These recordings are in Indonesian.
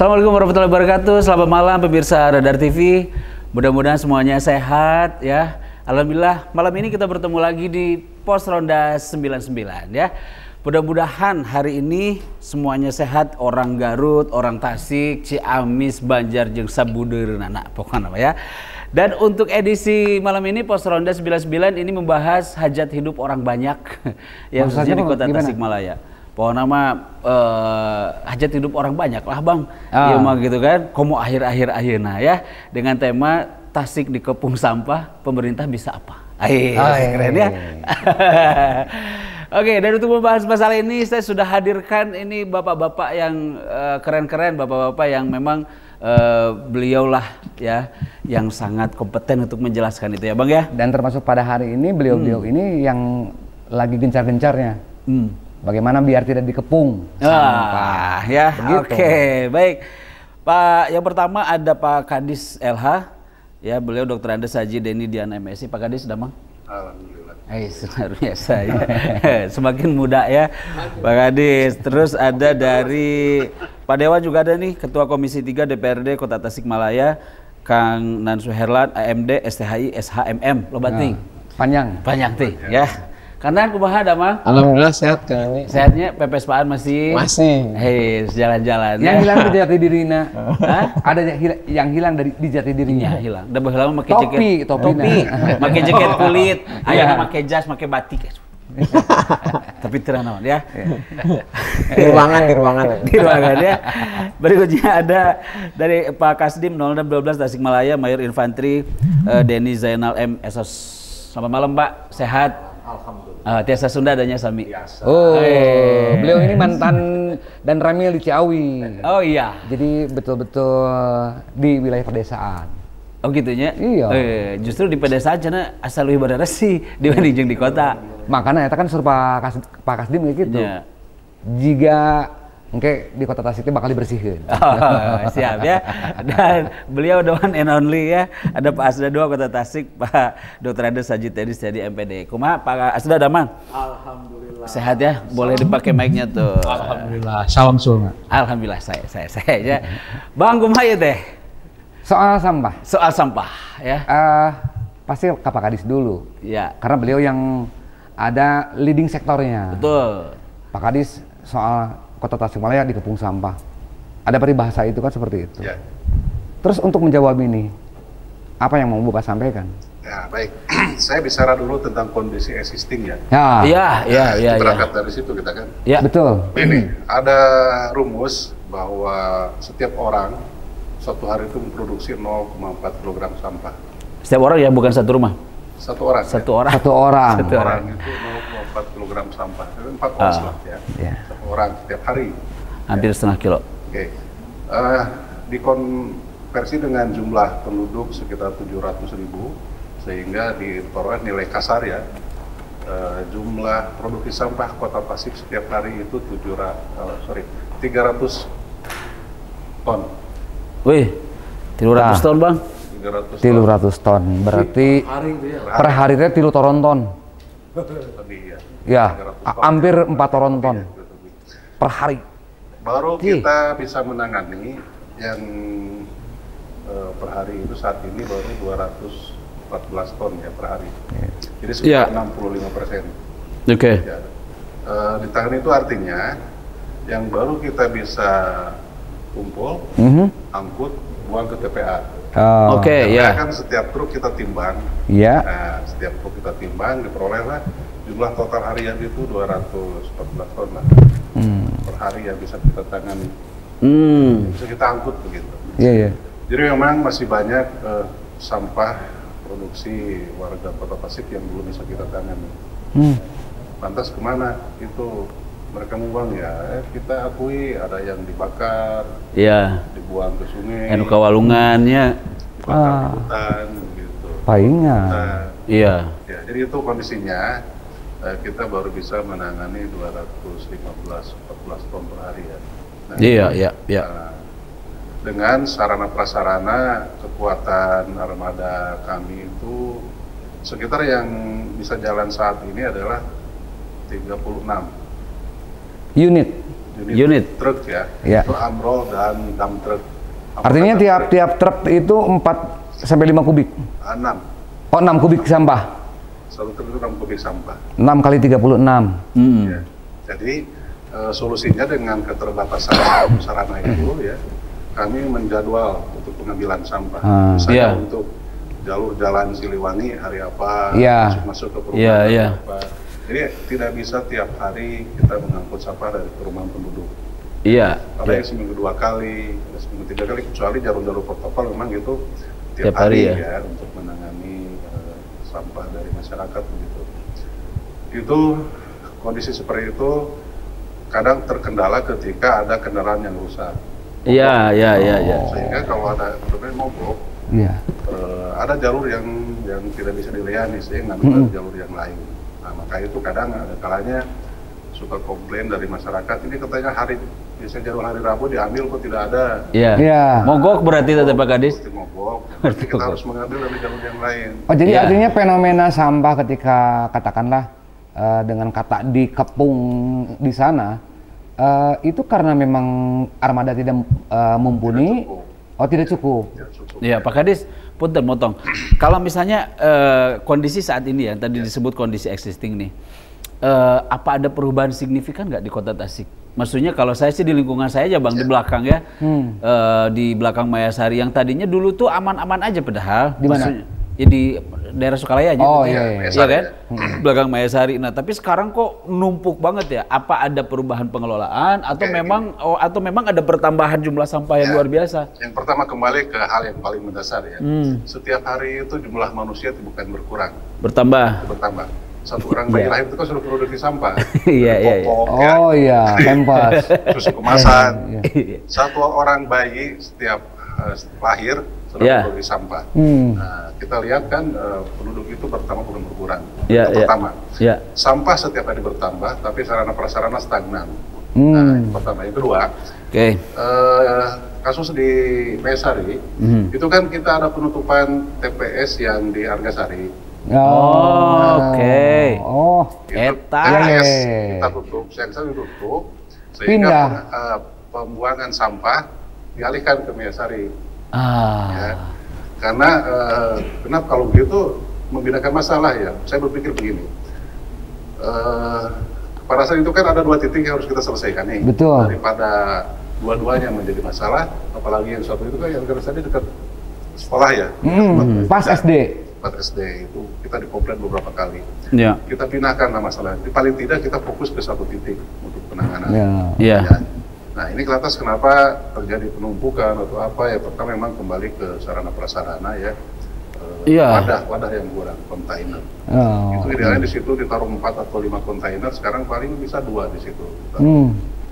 Assalamualaikum warahmatullahi wabarakatuh. Selamat malam pemirsa Radar TV. Mudah-mudahan semuanya sehat ya. Alhamdulillah malam ini kita bertemu lagi di Pos Ronda 99 ya. Mudah-mudahan hari ini semuanya sehat, orang Garut, orang Tasik, Ciamis, Banjar, jeung sabudeurna pokoknya nama ya. Dan untuk edisi malam ini Pos Ronda 99 ini membahas hajat hidup orang banyak yang terjadi di Kota Tasikmalaya. Pokoknya nama hajat hidup orang banyak lah bang, iya mah gitu kan. Komo akhir-akhir ayeuna ya dengan tema Tasik dikepung sampah, pemerintah bisa apa? Keren ya. Oke, dan untuk membahas masalah ini saya sudah hadirkan ini bapak-bapak yang keren-keren, bapak-bapak yang memang beliau lah ya yang sangat kompeten untuk menjelaskan itu ya bang ya. Dan termasuk pada hari ini beliau-beliau ini yang lagi gencar-gencarnya. Bagaimana biar tidak dikepung sampah ya. Oke, baik Pak. Yang pertama ada Pak Kadis LH ya, beliau Dr. Andes Haji Deni Diana MSI. Pak Kadis sudah bang? Alhamdulillah. Luar biasa ya. Semakin muda ya Pak Kadis. Terus ada dari Pak Dewa juga ada nih, Ketua Komisi 3 DPRD Kota Tasikmalaya, Kang Nansu Herlan, AMD, STHI, SHMM. Lo bating. Panjang ting ya. Karena kumaha ada mah? Alhamdulillah sehat Kang. Sehatnya pepes-paan masih? Masih. Jalan-jalan. Yang hilang di jati dirinya. Ada yang hilang dari di jati dirinya. Hilang. Udah lama pakai jaket. Topi. Pakai jaket kulit. Ayeuna pakai jas, pakai batik. Tapi terang naon ya. Di ruangan ya. Berikutnya ada dari Pak Kasdim 0612 Tasikmalaya, Mayor Infanteri Deni Zainal M. Esos. Selamat malam Pak, sehat? Alhamdulillah. Tiasa Sunda adanya Sami. Beliau ini mantan dan Ramil di Ciawi. Oh iya. Jadi betul-betul di wilayah pedesaan. Oh gitunya? Iya. Justru di pedesaan cenah asal lebih bener sih dibanding jeung di kota. Makanya eta kan suruh Pak Kasdim kayak gitu. Yeah. Jika engke di Kota Tasik itu bakal dibersihkan. Siap ya. Dan beliau the one and only ya. Ada Pak Asda 2 Kota Tasik, Pak Dr. Andes Haji Tedis jadi MPD. Kumaha Pak Asda Damang? Alhamdulillah. Sehat ya? Boleh dipakai mic-nya tuh. Alhamdulillah. Salam sulma. Alhamdulillah saya ya. Bang kumaha ya teh? Soal sampah ya. Pasti ke Pak Kadis dulu. Ya. Karena beliau yang ada leading sektornya. Betul. Pak Kadis soal Kota Tasikmalaya dikepung sampah. Ada peribahasa itu kan seperti itu. Ya. Terus untuk menjawab ini, apa yang mau Bapak sampaikan? Ya, baik. Saya bicara dulu tentang kondisi existing ya. Iya. Berangkat dari situ kita kan. Ya. Betul. Ini ada rumus bahwa setiap orang satu hari itu memproduksi 0,4 kg sampah. Setiap orang ya, bukan satu rumah. Satu orang. Satu orang. Satu orang. Satu orang itu 0,4 kg sampah. Itu 4 ons lah ya. Satu orang setiap hari. Hampir setengah kilo. Oke. Dikonversi dengan jumlah penduduk sekitar 700.000, sehingga diperoleh nilai kasar ya. Jumlah produksi sampah Kota Tasik setiap hari itu 300 ton. Wih, 300 ton bang. 300 ton, berarti per hari teh 3 toronton. Ya, hampir 4 toronton per hari. Baru kita bisa menangani yang per hari itu saat ini baru 214 ton ya per hari. Jadi sekitar 65%. Oke. Ya. Ditangani itu artinya yang baru kita bisa kumpul, angkut, buang ke TPA. Kan setiap truk kita timbang. Nah, setiap truk kita timbang diperolehlah jumlah total harian itu 214 ton lah. Per hari yang bisa kita tangani. Bisa kita angkut begitu. Jadi memang masih banyak sampah produksi warga Kota Tasik yang belum bisa kita tangani. Lantas kemana itu mereka membuang ya, kita akui ada yang dibakar, dibuang ke sungai, kawalungannya, bakar di hutan, gitu. Iya. Ya, jadi itu kondisinya kita baru bisa menangani 214 ton per hari ya. Nah, dengan sarana prasarana kekuatan armada kami itu sekitar yang bisa jalan saat ini adalah 36 unit unit truk ya, itu amrol dan dump truk. Artinya tiap truk itu 4 sampai 5 kubik? 6. Oh, 6 kubik sampah? Satu truk itu 6 kubik sampah. 6 kali 36. Ya. Jadi solusinya dengan keterbatasan sarana itu ya, kami menjadwal untuk pengambilan sampah. Misalnya untuk jalur jalan Siliwangi hari apa, masuk ke perumahan hari apa. Jadi tidak bisa tiap hari kita mengangkut sampah dari perumahan penduduk. Ada yang seminggu 2 kali, seminggu 3 kali, kecuali jalur-jalur protokol memang itu tiap hari ya untuk menangani sampah dari masyarakat begitu. Itu kondisi seperti itu kadang terkendala ketika ada kendaraan yang rusak. Iya. Sehingga kalau ada kendaraan mogok, ada jalur yang tidak bisa dilayani, sehingga ngambil jalur yang lain. Nah, maka itu kadang ada kalanya suka komplain dari masyarakat, ini katanya biasanya jalur hari Rabu diambil kok tidak ada. Mogok berarti tetap Pak Kadis? Mogok, berarti kita harus mengambil dari jalur yang lain. Oh, jadi artinya fenomena sampah ketika katakanlah dengan kata dikepung di sana, itu karena memang armada tidak mumpuni. Tidak cukup. Iya, Pak Kadis, punten motong. Kalau misalnya kondisi saat ini ya, tadi disebut kondisi existing nih, apa ada perubahan signifikan nggak di Kota Tasik? Maksudnya kalau saya sih di lingkungan saya aja Bang, di belakang ya, di belakang Mayasari yang tadinya dulu tuh aman-aman aja padahal. Di mana? Ya di daerah Sukalaya aja. Iya kan? Belakang Mayasari. Nah, tapi sekarang kok numpuk banget ya? Apa ada perubahan pengelolaan atau memang ada pertambahan jumlah sampah yang luar biasa? Yang pertama kembali ke hal yang paling mendasar ya. Setiap hari itu jumlah manusia itu bukan berkurang. Bertambah. Satu orang bayi lahir itu kan sudah produksi sampah. Kempas. Susu kemasan. Satu orang bayi setiap lahir sudah produksi sampah. Nah, kita lihat kan penduduk itu bertambah bukan berkurang. Itu pertama. Sampah setiap hari bertambah, tapi sarana prasarana stagnan. Nah, yang pertama. Yang kedua, kasus di Mayasari, itu kan kita ada penutupan TPS yang di Argasari. TPS kita tutup, Sensor ditutup, sehingga pembuangan sampah dialihkan ke Mayasari. Ya. Karena kenapa kalau begitu membedakan masalah ya? Saya berpikir begini, pada saat itu kan ada 2 titik yang harus kita selesaikan nih. Betul. Daripada dua-duanya menjadi masalah, apalagi yang satu itu kan yang tadi dekat sekolah ya. Pas SD. Pas SD itu kita dikomplain beberapa kali. Kita pindahkan masalah. Paling tidak kita fokus ke satu titik untuk penanganan. Ya. Nah, ini kelantas kenapa terjadi penumpukan atau apa ya? Pertama memang kembali ke sarana prasarana ya. Wadah yang kurang, kontainer. Itu idealnya di situ ditaruh 4 atau 5 kontainer, sekarang paling bisa 2 di situ.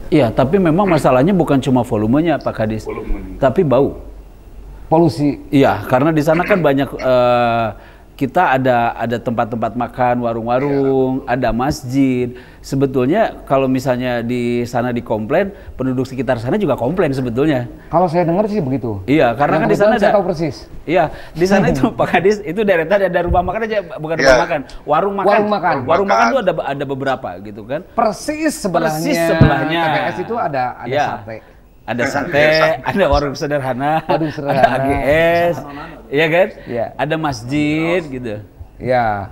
Iya, tapi memang masalahnya bukan cuma volumenya Pak Kadis, tapi bau. Polusi. Iya, karena di sana kan banyak kita ada tempat-tempat makan, warung-warung, ada masjid. Sebetulnya kalau misalnya di sana dikomplain, penduduk sekitar sana juga komplain sebetulnya. Kalau saya dengar sih begitu. Iya, karena kan di sana saya tahu persis. Iya, di sana itu Pak Kadis itu daerahnya ada rumah makan aja, bukan rumah makan, warung makan. Warung makan tuh ada beberapa gitu kan. Persis sebelahnya. TPS itu ada sate. Ada sate, ada warung sederhana, ada AGS, iya kan? Ada masjid gitu.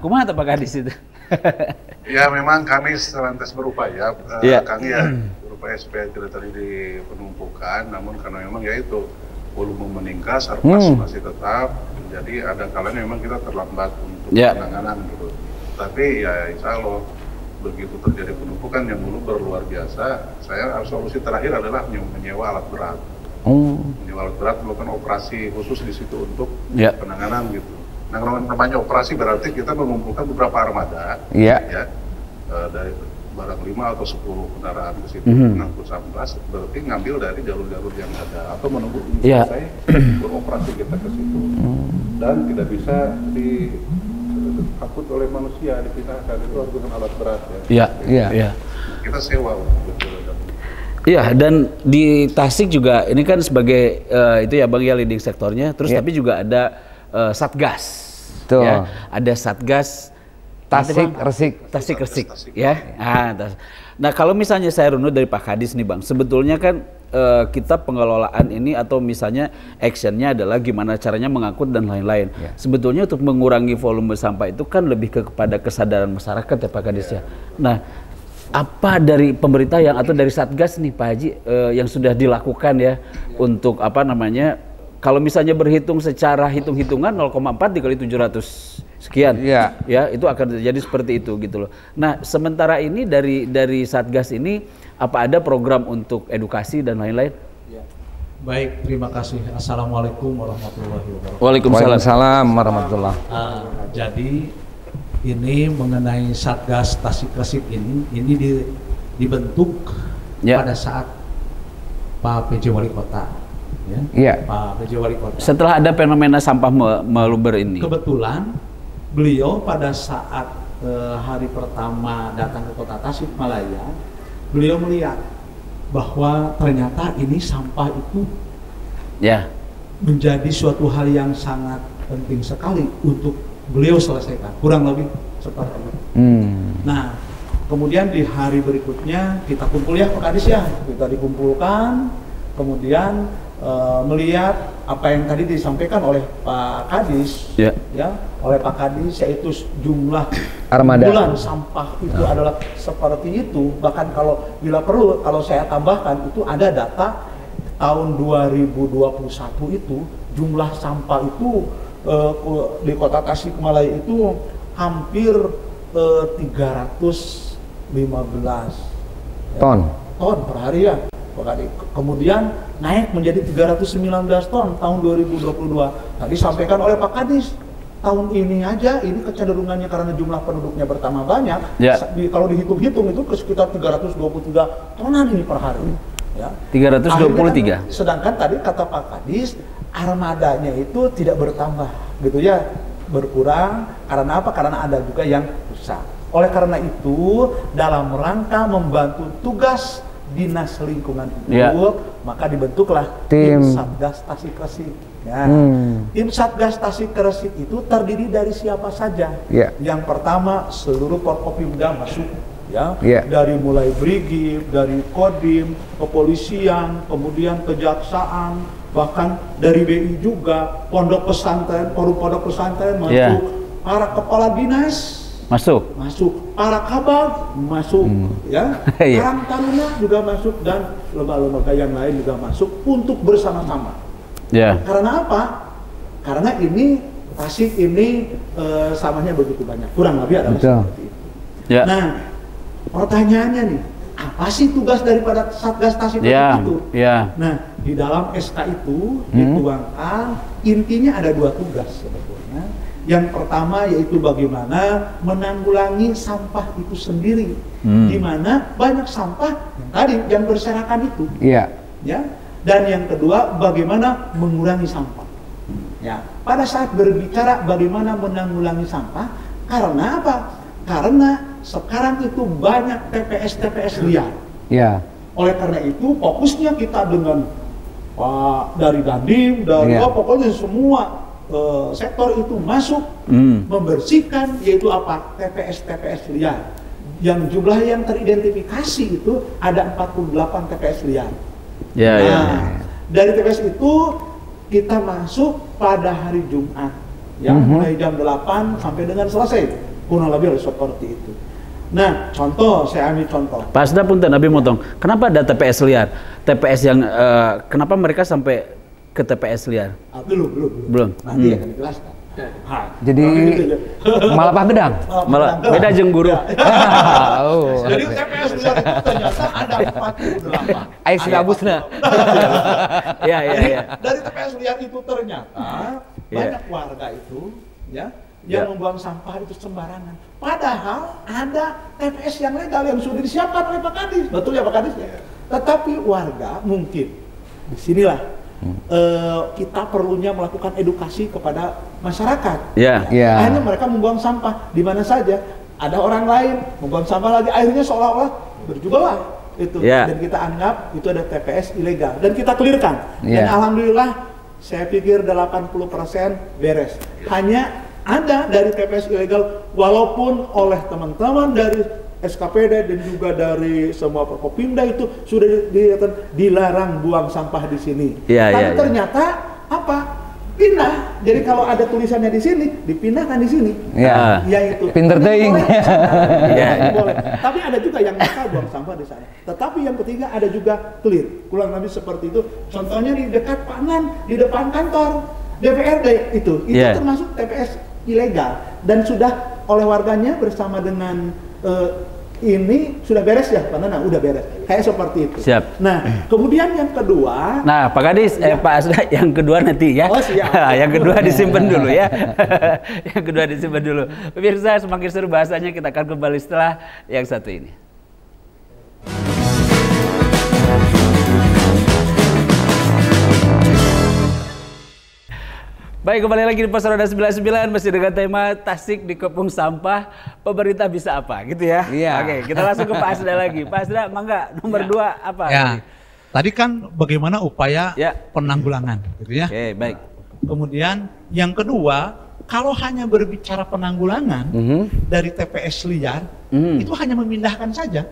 Kumaha tuh Pak Kadis itu? Ya memang kami selantas berupaya, kami berupaya supaya tidak terjadi penumpukan, namun karena memang ya itu volume meningkat, sarpas masih tetap, jadi ada kalanya memang kita terlambat untuk penanganan gitu. Tapi ya insya Allah begitu terjadi penumpukan yang dulu berluar biasa, solusi terakhir adalah menyewa alat berat. Menyewa alat berat, melakukan operasi khusus di situ untuk penanganan gitu. Nah, namanya operasi berarti kita mengumpulkan beberapa armada, dari barang 5 atau 10 kendaraan ke situ, mengangkut sampah, berarti ngambil dari jalur-jalur yang ada atau menunggu selesai beroperasi kita ke situ. Dan tidak bisa diangkut oleh manusia, dipindahkan, itu harus dengan alat berat ya. Kita sewa betul. Iya, dan di Tasik juga ini kan sebagai itu ya Bang ya leading sektornya, terus tapi juga ada Satgas. Ya, ada Satgas Tasik Resik. Tasik Resik, ya. Nah, kalau misalnya saya runut dari Pak Kadis nih Bang, sebetulnya kan kita pengelolaan ini atau misalnya actionnya adalah gimana caranya mengangkut dan lain-lain. Ya. Sebetulnya untuk mengurangi volume sampah itu kan lebih kepada kesadaran masyarakat ya Pak Kadis ya. Nah, apa dari pemerintah atau dari Satgas nih Pak Haji yang sudah dilakukan ya untuk apa namanya, kalau misalnya berhitung secara hitung-hitungan 0,4 dikali 700 sekian, ya itu akan terjadi seperti itu gitu loh. Nah, sementara ini dari Satgas ini apa ada program untuk edukasi dan lain-lain? Ya. Baik, terima kasih. Assalamualaikum warahmatullahi wabarakatuh. Waalaikumsalam warahmatullahi. Jadi ini mengenai Satgas Tasik Resik ini dibentuk pada saat Pak PJ Wali Kota. Ya. Pak PJ Wali Kota. Setelah ada fenomena sampah meluber ini. Kebetulan beliau pada saat hari pertama datang ke Kota Tasikmalaya, beliau melihat bahwa ternyata ini sampah itu menjadi suatu hal yang sangat penting sekali untuk beliau selesaikan, kurang lebih seperti itu. Nah, kemudian di hari berikutnya kita kumpul ya Pak Kadis ya, kita dikumpulkan, kemudian melihat apa yang tadi disampaikan oleh Pak Kadis, oleh Pak Kadis, yaitu jumlah bulan sampah itu adalah seperti itu. Bahkan kalau bila perlu, kalau saya tambahkan itu ada data tahun 2021 itu jumlah sampah itu di Kota Tasikmalaya itu hampir 315 ton per hari ya. Kemudian naik menjadi 319 ton tahun 2022. Tadi sampaikan oleh Pak Kadis, tahun ini aja ini kecenderungannya karena jumlah penduduknya bertambah banyak. Kalau dihitung-hitung itu sekitar 323 tonan ini per hari. Ya. 323. Sedangkan tadi kata Pak Kadis, armadanya itu tidak bertambah, gitu ya, berkurang. Karena apa? Karena ada juga yang rusak. Oleh karena itu, dalam rangka membantu tugas Dinas Lingkungan Hidup, maka dibentuklah tim Satgas Tasik Resik. Tim Satgas Tasik Resik itu terdiri dari siapa saja? Yang pertama, seluruh Forkopimda masuk, dari mulai Brigif, dari Kodim, kepolisian, kemudian kejaksaan, bahkan dari BI juga, pondok pesantren, forum pondok pesantren masuk, para kepala dinas masuk, para kabag masuk, Karang Taruna juga masuk, dan lembaga-lembaga yang lain juga masuk untuk bersama-sama. Karena apa? Karena ini Tasik ini sampahnya begitu banyak, kurang lebih adalah seperti itu. Nah, pertanyaannya nih, apa sih tugas daripada Satgas Tasik itu? Nah, di dalam SK itu dituangkan intinya ada 2 tugas sebetulnya. Yang pertama yaitu bagaimana menanggulangi sampah itu sendiri, di mana banyak sampah yang tadi yang berserakan itu, dan yang kedua bagaimana mengurangi sampah. Pada saat berbicara bagaimana menanggulangi sampah, karena apa? Karena sekarang itu banyak TPS liar. Oleh karena itu fokusnya kita dengan Pak dari Dandim, dari pokoknya semua sektor itu masuk membersihkan, yaitu apa? TPS liar. Yang jumlah yang teridentifikasi itu ada 48 TPS liar. Dari TPS itu kita masuk pada hari Jumat, mulai jam 8 sampai dengan selesai, kurang lebih seperti itu. Nah, contoh, saya ambil contoh. Pak Asda punten, Abi motong. Kenapa ada TPS liar? TPS yang kenapa mereka sampai ke TPS liar? Belum. Nanti akan dijelaskan. Jadi malah Pak Gedang. Malah beda jeung guru. Jadi TPS liar itu ternyata ada 48. Ais silabusna. Iya. Dari TPS liar itu ternyata banyak warga itu yang membuang sampah itu sembarangan. Padahal ada TPS yang legal yang sudah disiapkan oleh Pak Kadis. Betul ya Pak Kadis? Tetapi warga mungkin disinilah kita perlunya melakukan edukasi kepada masyarakat. Akhirnya mereka membuang sampah di mana saja. Ada orang lain membuang sampah lagi, akhirnya seolah-olah berjugalah itu. Dan kita anggap itu ada TPS ilegal dan kita clearkan. Dan alhamdulillah saya pikir 80% beres. Hanya ada dari TPS ilegal, walaupun oleh teman-teman dari SKPD dan juga dari semua Forkopimda itu sudah dilarang buang sampah di sini. Tapi ternyata apa? Pindah. Jadi kalau ada tulisannya di sini, dipindahkan di sini. Ya. Yaitu pinter deing. Boleh. Tapi ada juga yang nakal buang sampah di sana. Tetapi yang ketiga ada juga clear. Kurang lebih seperti itu. Contohnya di dekat Panan, di depan kantor DPRD itu termasuk TPS ilegal dan sudah oleh warganya bersama dengan ini sudah beres ya, Pak Nana, udah beres. Kayak seperti itu. Siap. Nah, kemudian yang kedua. Nah, Pak Kadis, Pak Asda, yang kedua nanti ya. Oh, siap. Yang kedua disimpan dulu ya. Yang kedua disimpan dulu. Pemirsa, semakin seru bahasanya, kita akan kembali setelah yang satu ini. Baik, kembali lagi di Pos Roda 99 masih dengan tema Tasik dikepung sampah, pemerintah bisa apa gitu ya? Iya. Oke, kita langsung ke Pak Asda lagi. Pak Asda, mangga nomor 2 apa? Ya. Tadi kan bagaimana upaya penanggulangan gitu ya. Oke, baik. Kemudian yang kedua, kalau hanya berbicara penanggulangan dari TPS liar, itu hanya memindahkan saja.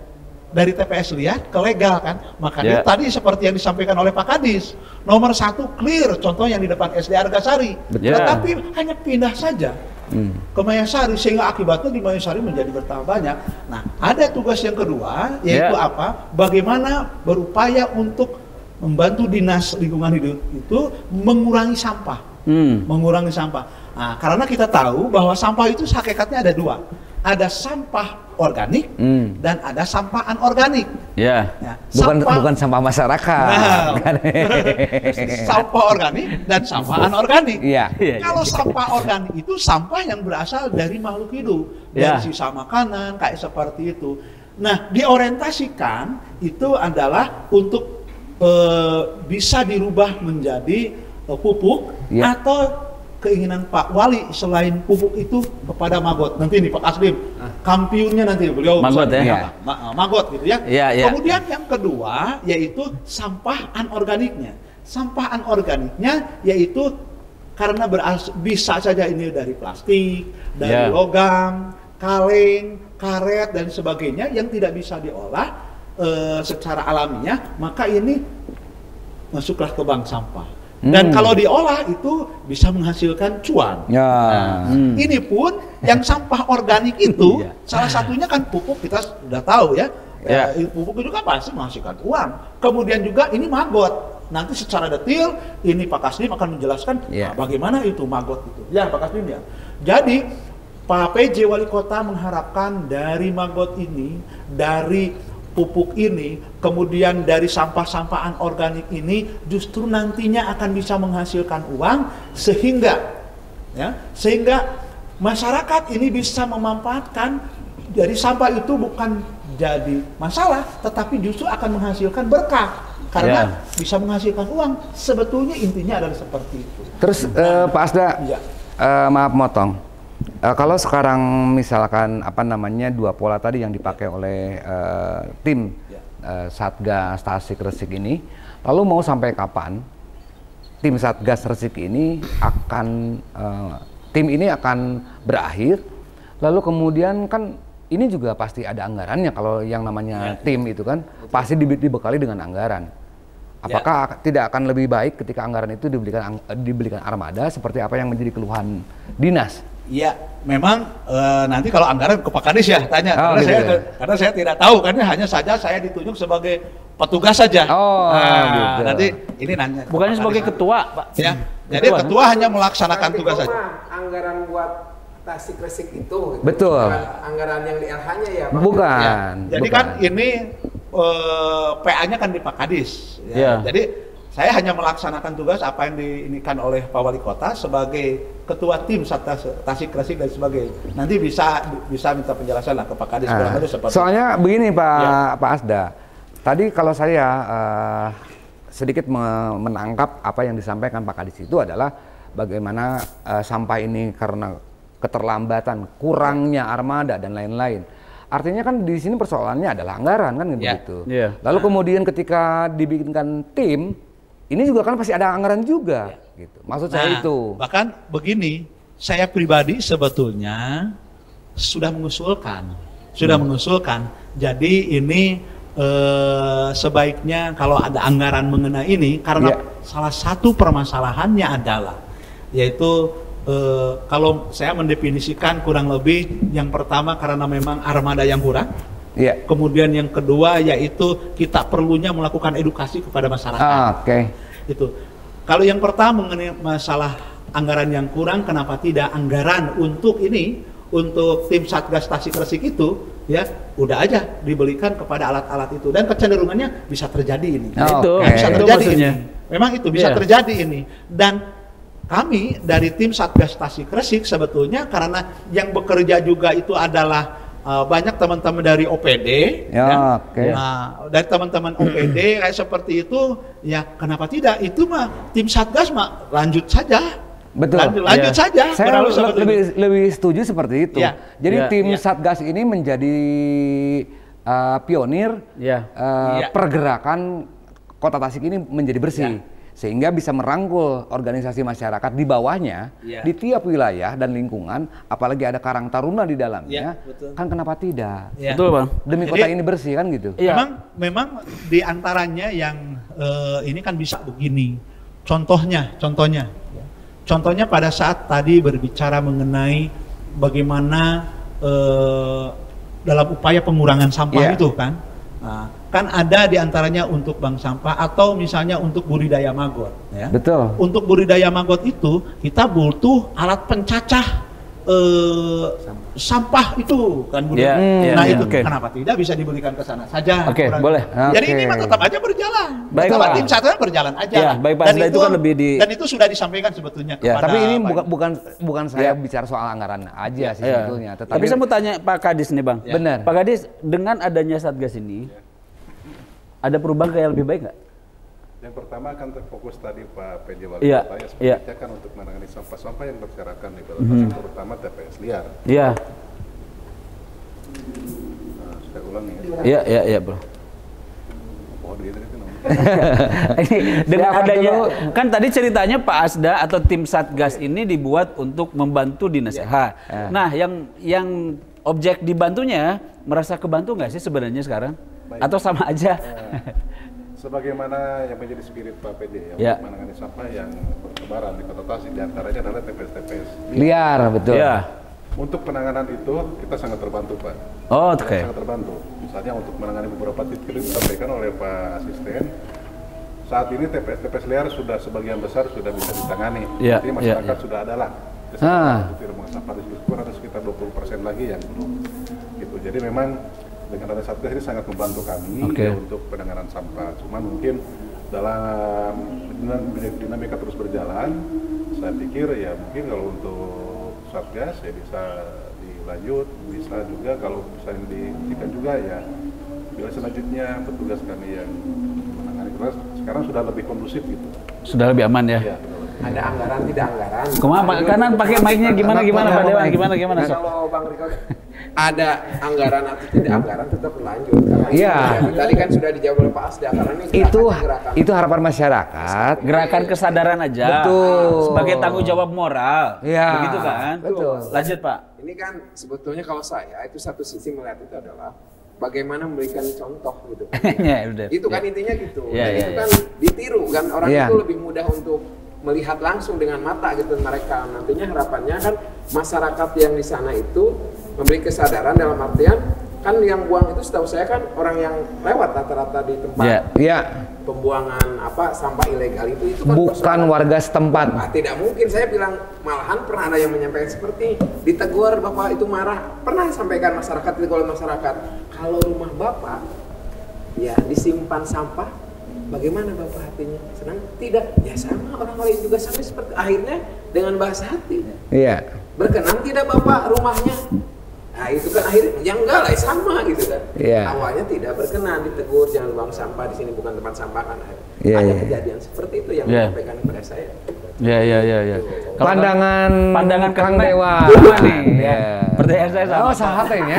Dari TPS liar ke legal kan, makanya tadi seperti yang disampaikan oleh Pak Kadis, nomor 1 clear, contoh yang di depan SD Argasari, tetapi hanya pindah saja ke Mayasari sehingga akibatnya di Mayasari menjadi bertambah banyak. Nah, ada tugas yang kedua yaitu apa? Bagaimana berupaya untuk membantu dinas lingkungan hidup itu mengurangi sampah, mengurangi sampah. Nah, karena kita tahu bahwa sampah itu hakikatnya ada 2. Ada sampah organik dan ada sampah anorganik. Ya, bukan sampah masyarakat. Nah, sampah organik dan sampah anorganik. Kalau sampah organik itu sampah yang berasal dari makhluk hidup, dari sisa makanan kayak seperti itu. Nah, diorientasikan itu adalah untuk bisa dirubah menjadi pupuk atau keinginan Pak Wali selain pupuk itu kepada Magot. Nanti nih Pak Aslim, kampiunnya nanti beliau Magot Magot gitu ya. Kemudian yang kedua yaitu sampah anorganiknya. Sampah anorganiknya yaitu karena bisa saja ini dari plastik, dari logam, kaleng, karet dan sebagainya yang tidak bisa diolah secara alamiah, maka ini masuklah ke bank sampah. Dan kalau diolah itu bisa menghasilkan cuan. Ini pun yang sampah organik itu salah satunya kan pupuk, kita sudah tahu ya. Pupuk itu kan pasti menghasilkan uang. Kemudian juga ini Magot. Nanti secara detail ini Pak Kasdim akan menjelaskan bagaimana itu Magot itu. Ya Pak Kasdim ya. Jadi Pak PJ Wali Kota mengharapkan dari Magot ini, dari pupuk ini, kemudian dari sampah-sampah anorganik ini justru nantinya akan bisa menghasilkan uang sehingga masyarakat ini bisa memanfaatkan dari sampah itu bukan jadi masalah tetapi justru akan menghasilkan berkah karena bisa menghasilkan uang. Sebetulnya intinya adalah seperti itu. Terus Pak Asda, maaf motong. Kalau sekarang misalkan dua pola tadi yang dipakai oleh tim Satgas Tasik Resik ini, lalu mau sampai kapan tim Satgas Resik ini akan berakhir? Lalu kemudian kan ini juga pasti ada anggarannya, kalau yang namanya tim itu kan pasti dibekali dengan anggaran. Apakah tidak akan lebih baik ketika anggaran itu dibelikan armada seperti apa yang menjadi keluhan dinas? Iya, memang nanti kalau anggaran ke Pak Kadis ya tanya, karena saya tidak tahu, karena hanya saja saya ditunjuk sebagai petugas saja. Gitu. Nanti ini nanya. Bukannya sebagai ketua, Pak? Ya, jadi ketua hanya melaksanakan tugas saja. Anggaran buat Tasik Resik itu. Betul. Anggaran yang di LH-nya ya, Pak? Bukan. Jadi kan ini PA-nya kan di Pak Kadis. Jadi saya hanya melaksanakan tugas apa yang diinikan oleh Pak Wali Kota sebagai ketua tim Tasik Resik dan sebagainya. Nanti bisa minta penjelasan lah ke Pak Kadis. Soalnya begini Pak Asda, tadi kalau saya sedikit menangkap apa yang disampaikan Pak Kadis itu adalah bagaimana sampah ini karena keterlambatan, kurangnya armada dan lain-lain. Artinya kan di sini persoalannya adalah anggaran kan gitu. Lalu kemudian ketika dibikinkan tim, ini juga kan pasti ada anggaran juga, gitu. Maksud saya itu. Bahkan begini, saya pribadi sebetulnya sudah mengusulkan. Jadi ini sebaiknya kalau ada anggaran mengenai ini, karena salah satu permasalahannya adalah yaitu kalau saya mendefinisikan kurang lebih yang pertama karena memang armada yang kurang. Kemudian yang kedua yaitu kita perlunya melakukan edukasi kepada masyarakat. Itu. Kalau yang pertama mengenai masalah anggaran yang kurang, kenapa tidak anggaran untuk ini, untuk tim Satgas Tasik-Resik itu, ya udah aja dibelikan kepada alat-alat itu, dan kecenderungannya bisa terjadi ini. Bisa terjadi ini. Memang itu bisa terjadi ini. Dan kami dari tim Satgas Tasik-Resik sebetulnya karena yang bekerja juga itu adalah banyak teman-teman dari OPD, Nah, dari teman-teman OPD kayak seperti itu, ya kenapa tidak? Itu mah tim Satgas mah lanjut saja. Betul. Lanjut saja. Saya lebih setuju seperti itu. Jadi tim Satgas ini menjadi pionir pergerakan Kota Tasik ini menjadi bersih. Sehingga bisa merangkul organisasi masyarakat di bawahnya, di tiap wilayah dan lingkungan, apalagi ada Karang Taruna di dalamnya, kan kenapa tidak? Betul, Bang. Demi kota ini bersih kan gitu. Memang di antaranya yang ini kan bisa begini. Contohnya pada saat tadi berbicara mengenai bagaimana dalam upaya pengurangan sampah itu kan. Kan ada diantaranya untuk bank sampah atau misalnya untuk budidaya maggot. Betul. Untuk budidaya maggot itu kita butuh alat pencacah sampah itu kan budidaya. Itu kenapa tidak bisa diberikan ke sana saja? Boleh. Jadi ini mah tetap aja berjalan. Tim Satgas berjalan aja. Itu kan lebih dan itu sudah disampaikan sebetulnya kepada. Tapi ini bukan saya bicara soal anggaran aja sih sebetulnya. Tapi saya mau tanya Pak Kadis nih, Bang. Benar. Pak Kadis, dengan adanya Satgas ini, ada perubahan kayak lebih baik nggak? Yang pertama akan terfokus tadi Pak PJ Wali Kota ya, sebenarnya kan untuk menangani sampah-sampah yang berserakan di Kota Tasik, terutama TPS liar. Saya ulang ya. Iya, Bro. Dengan adanya, kan tadi ceritanya Pak Asda atau tim Satgas ini dibuat untuk membantu Dinas SH. Nah, yang objek dibantunya merasa kebantu nggak sih sebenarnya sekarang? Atau sama aja? Sebagaimana yang menjadi spirit Pak PJ untuk menangani sampah yang bertebaran di Kota Tasik, diantaranya adalah TPS-TPS liar, betul. Untuk penanganan itu kita sangat terbantu, Pak. Sangat terbantu. Misalnya untuk menangani beberapa titik yang disampaikan oleh Pak Asisten, saat ini TPS-TPS liar sudah sebagian besar sudah bisa ditangani. Jadi masyarakat sudah ada lah. Di rumah sampah di sekitar ada sekitar 20% lagi yang belum. Gitu. Jadi memang dengan ada Satgas ini sangat membantu kami untuk penanganan sampah. Cuman mungkin dalam dinamika terus berjalan, saya pikir ya mungkin kalau untuk Satgas ya bisa dilanjut, bisa juga kalau bisa dihentikan juga ya bila selanjutnya petugas kami yang menangani keras sekarang sudah lebih kondusif gitu. Sudah lebih aman ya? Ada anggaran, tidak anggaran. Kemana kanan pakai mic-nya gimana Pak Dewan? Gimana? Kalau Bang Riko ada anggaran atau tidak anggaran tetap berlanjut. Tadi kan sudah dijawab oleh Pak Asda karena ini itu harapan masyarakat. Gerakan kesadaran aja. Betul. Sebagai tanggung jawab moral. Begitu kan? Betul. Lanjut Pak. Ini kan sebetulnya kalau saya itu satu sisi melihat itu adalah bagaimana memberikan contoh gitu. Itu kan intinya gitu. Itu kan ditiru kan orang itu lebih mudah untuk melihat langsung dengan mata gitu mereka. Nantinya harapannya kan masyarakat yang di sana itu memberi kesadaran dalam artian kan yang buang itu setahu saya kan orang yang lewat rata-rata di tempat pembuangan sampah ilegal itu kan bukan warga setempat. Tidak mungkin, saya bilang malahan pernah ada yang menyampaikan seperti ditegur Bapak itu marah, pernah sampaikan masyarakat ditegur oleh masyarakat, kalau rumah Bapak ya disimpan sampah bagaimana Bapak hatinya? Senang? Tidak. Ya sama, orang lain juga sampai seperti akhirnya dengan bahasa hati. Berkenan tidak Bapak rumahnya? Nah itu kan akhirnya, ya enggak lah sama gitu kan. Awalnya tidak berkenan, ditegur jangan buang sampah di sini bukan tempat sampah kan. Ada kejadian seperti itu yang menyampaikan kepada saya. Pandangan Kang Dewa nih. Pertanyaan saya sama.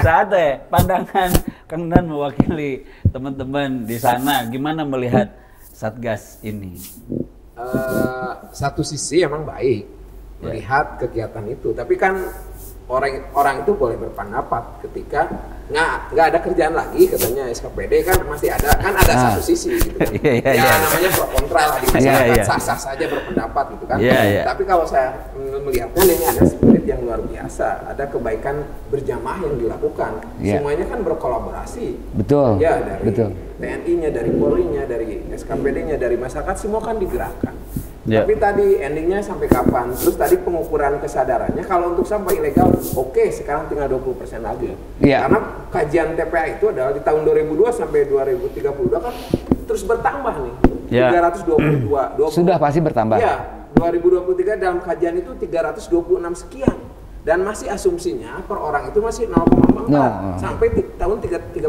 Sate. Pandangan Kang Dan mewakili teman-teman di sana, gimana melihat Satgas ini? Satu sisi emang baik. melihat kegiatan itu. Tapi kan orang itu boleh berpendapat ketika nggak ada kerjaan lagi, katanya SKPD kan masih ada, kan ada satu sisi gitu kan. Namanya pro kontra lah di masyarakat, sah-sah saja berpendapat gitu kan. Tapi kalau saya melihatnya ini ada spirit yang luar biasa, ada kebaikan berjamaah yang dilakukan. Semuanya kan berkolaborasi. Betul. Ya, dari TNI-nya, dari Polri-nya, dari SKPD-nya, dari masyarakat, semua kan digerakkan. Tapi tadi endingnya sampai kapan? Terus tadi pengukuran kesadarannya kalau untuk sampah ilegal, oke, sekarang tinggal 20% lagi. Karena kajian TPA itu adalah di tahun 2002 sampai 2032 kan terus bertambah nih. 322. Sudah pasti bertambah. Ya, 2023 dalam kajian itu 326 sekian. Dan masih asumsinya per orang itu masih 0,4 sampai tahun 32.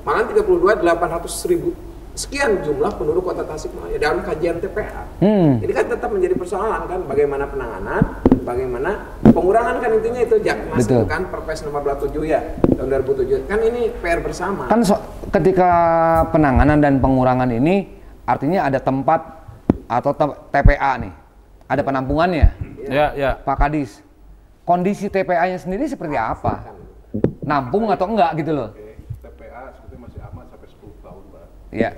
Malah 32 800.000 sekian jumlah penduduk kota Tasikmalaya dalam kajian TPA. Ini kan tetap menjadi persoalan kan, bagaimana penanganan, bagaimana pengurangan kan intinya itu masuk kan Perpres nomor 27 ya tahun 2007. Kan ini PR bersama. Kan ketika penanganan dan pengurangan ini artinya ada tempat atau TPA nih, ada penampungannya. Pak Kadis, kondisi TPA-nya sendiri seperti apa? Nampung atau enggak gitu loh? TPA sebetulnya masih aman sampai 10 tahun, Mbak. Iya.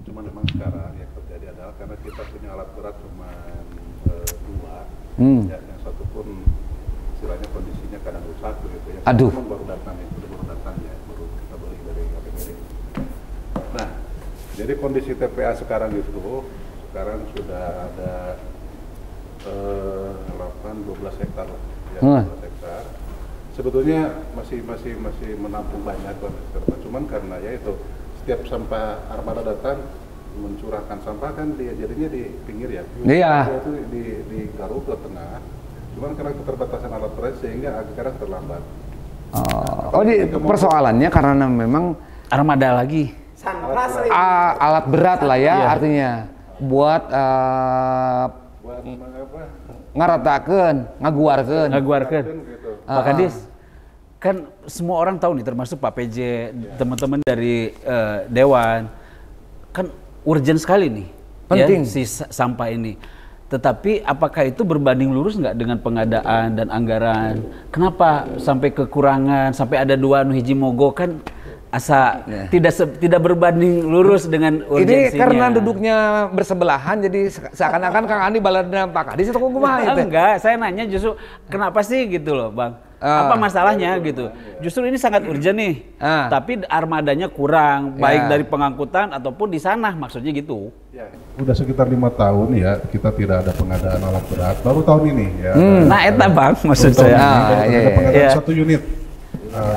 Cuman memang sekarang yang terjadi adalah karena kita punya alat berat cuma 2, yang satu pun istilahnya kondisinya kadang rusak gitu ya. Aduh. Baru datang ya, baru kita beli dari APBD. Nah, jadi kondisi TPA sekarang sudah ada 12 hektar lah, ya, 12 hektar. Sebetulnya masih menampung banyak, cuman karena ya itu setiap sampah armada datang mencurahkan sampah kan jadinya di pinggir ya. Itu di Garut ke tengah. Cuman karena keterbatasan alat berat sehingga akhirnya terlambat. Persoalannya karena memang armada lagi. Alat berat lah ya, artinya buat ngaratakeun, ngaguarkeun. Gitu. Pak Kadis, kan semua orang tahu nih, termasuk Pak PJ, teman-teman dari Dewan, kan urgent sekali nih, penting si sampah ini. Tetapi apakah itu berbanding lurus nggak dengan pengadaan dan anggaran? Kenapa sampai kekurangan, sampai ada 2 nu hiji mogok kan? Asa tidak berbanding lurus dengan urgensinya. Ini karena duduknya bersebelahan, jadi seakan-akan Kang Andi baladna Pak Kadis itu kumaha itu? Enggak, saya nanya justru kenapa sih gitu loh, Bang. Apa masalahnya gitu? Justru ini sangat urgent nih, tapi armadanya kurang, baik dari pengangkutan ataupun di sana, maksudnya gitu. Udah sekitar 5 tahun ya kita tidak ada pengadaan alat berat, baru tahun ini ya. Nah, eta Bang, maksud saya. Ada pengadaan 1 unit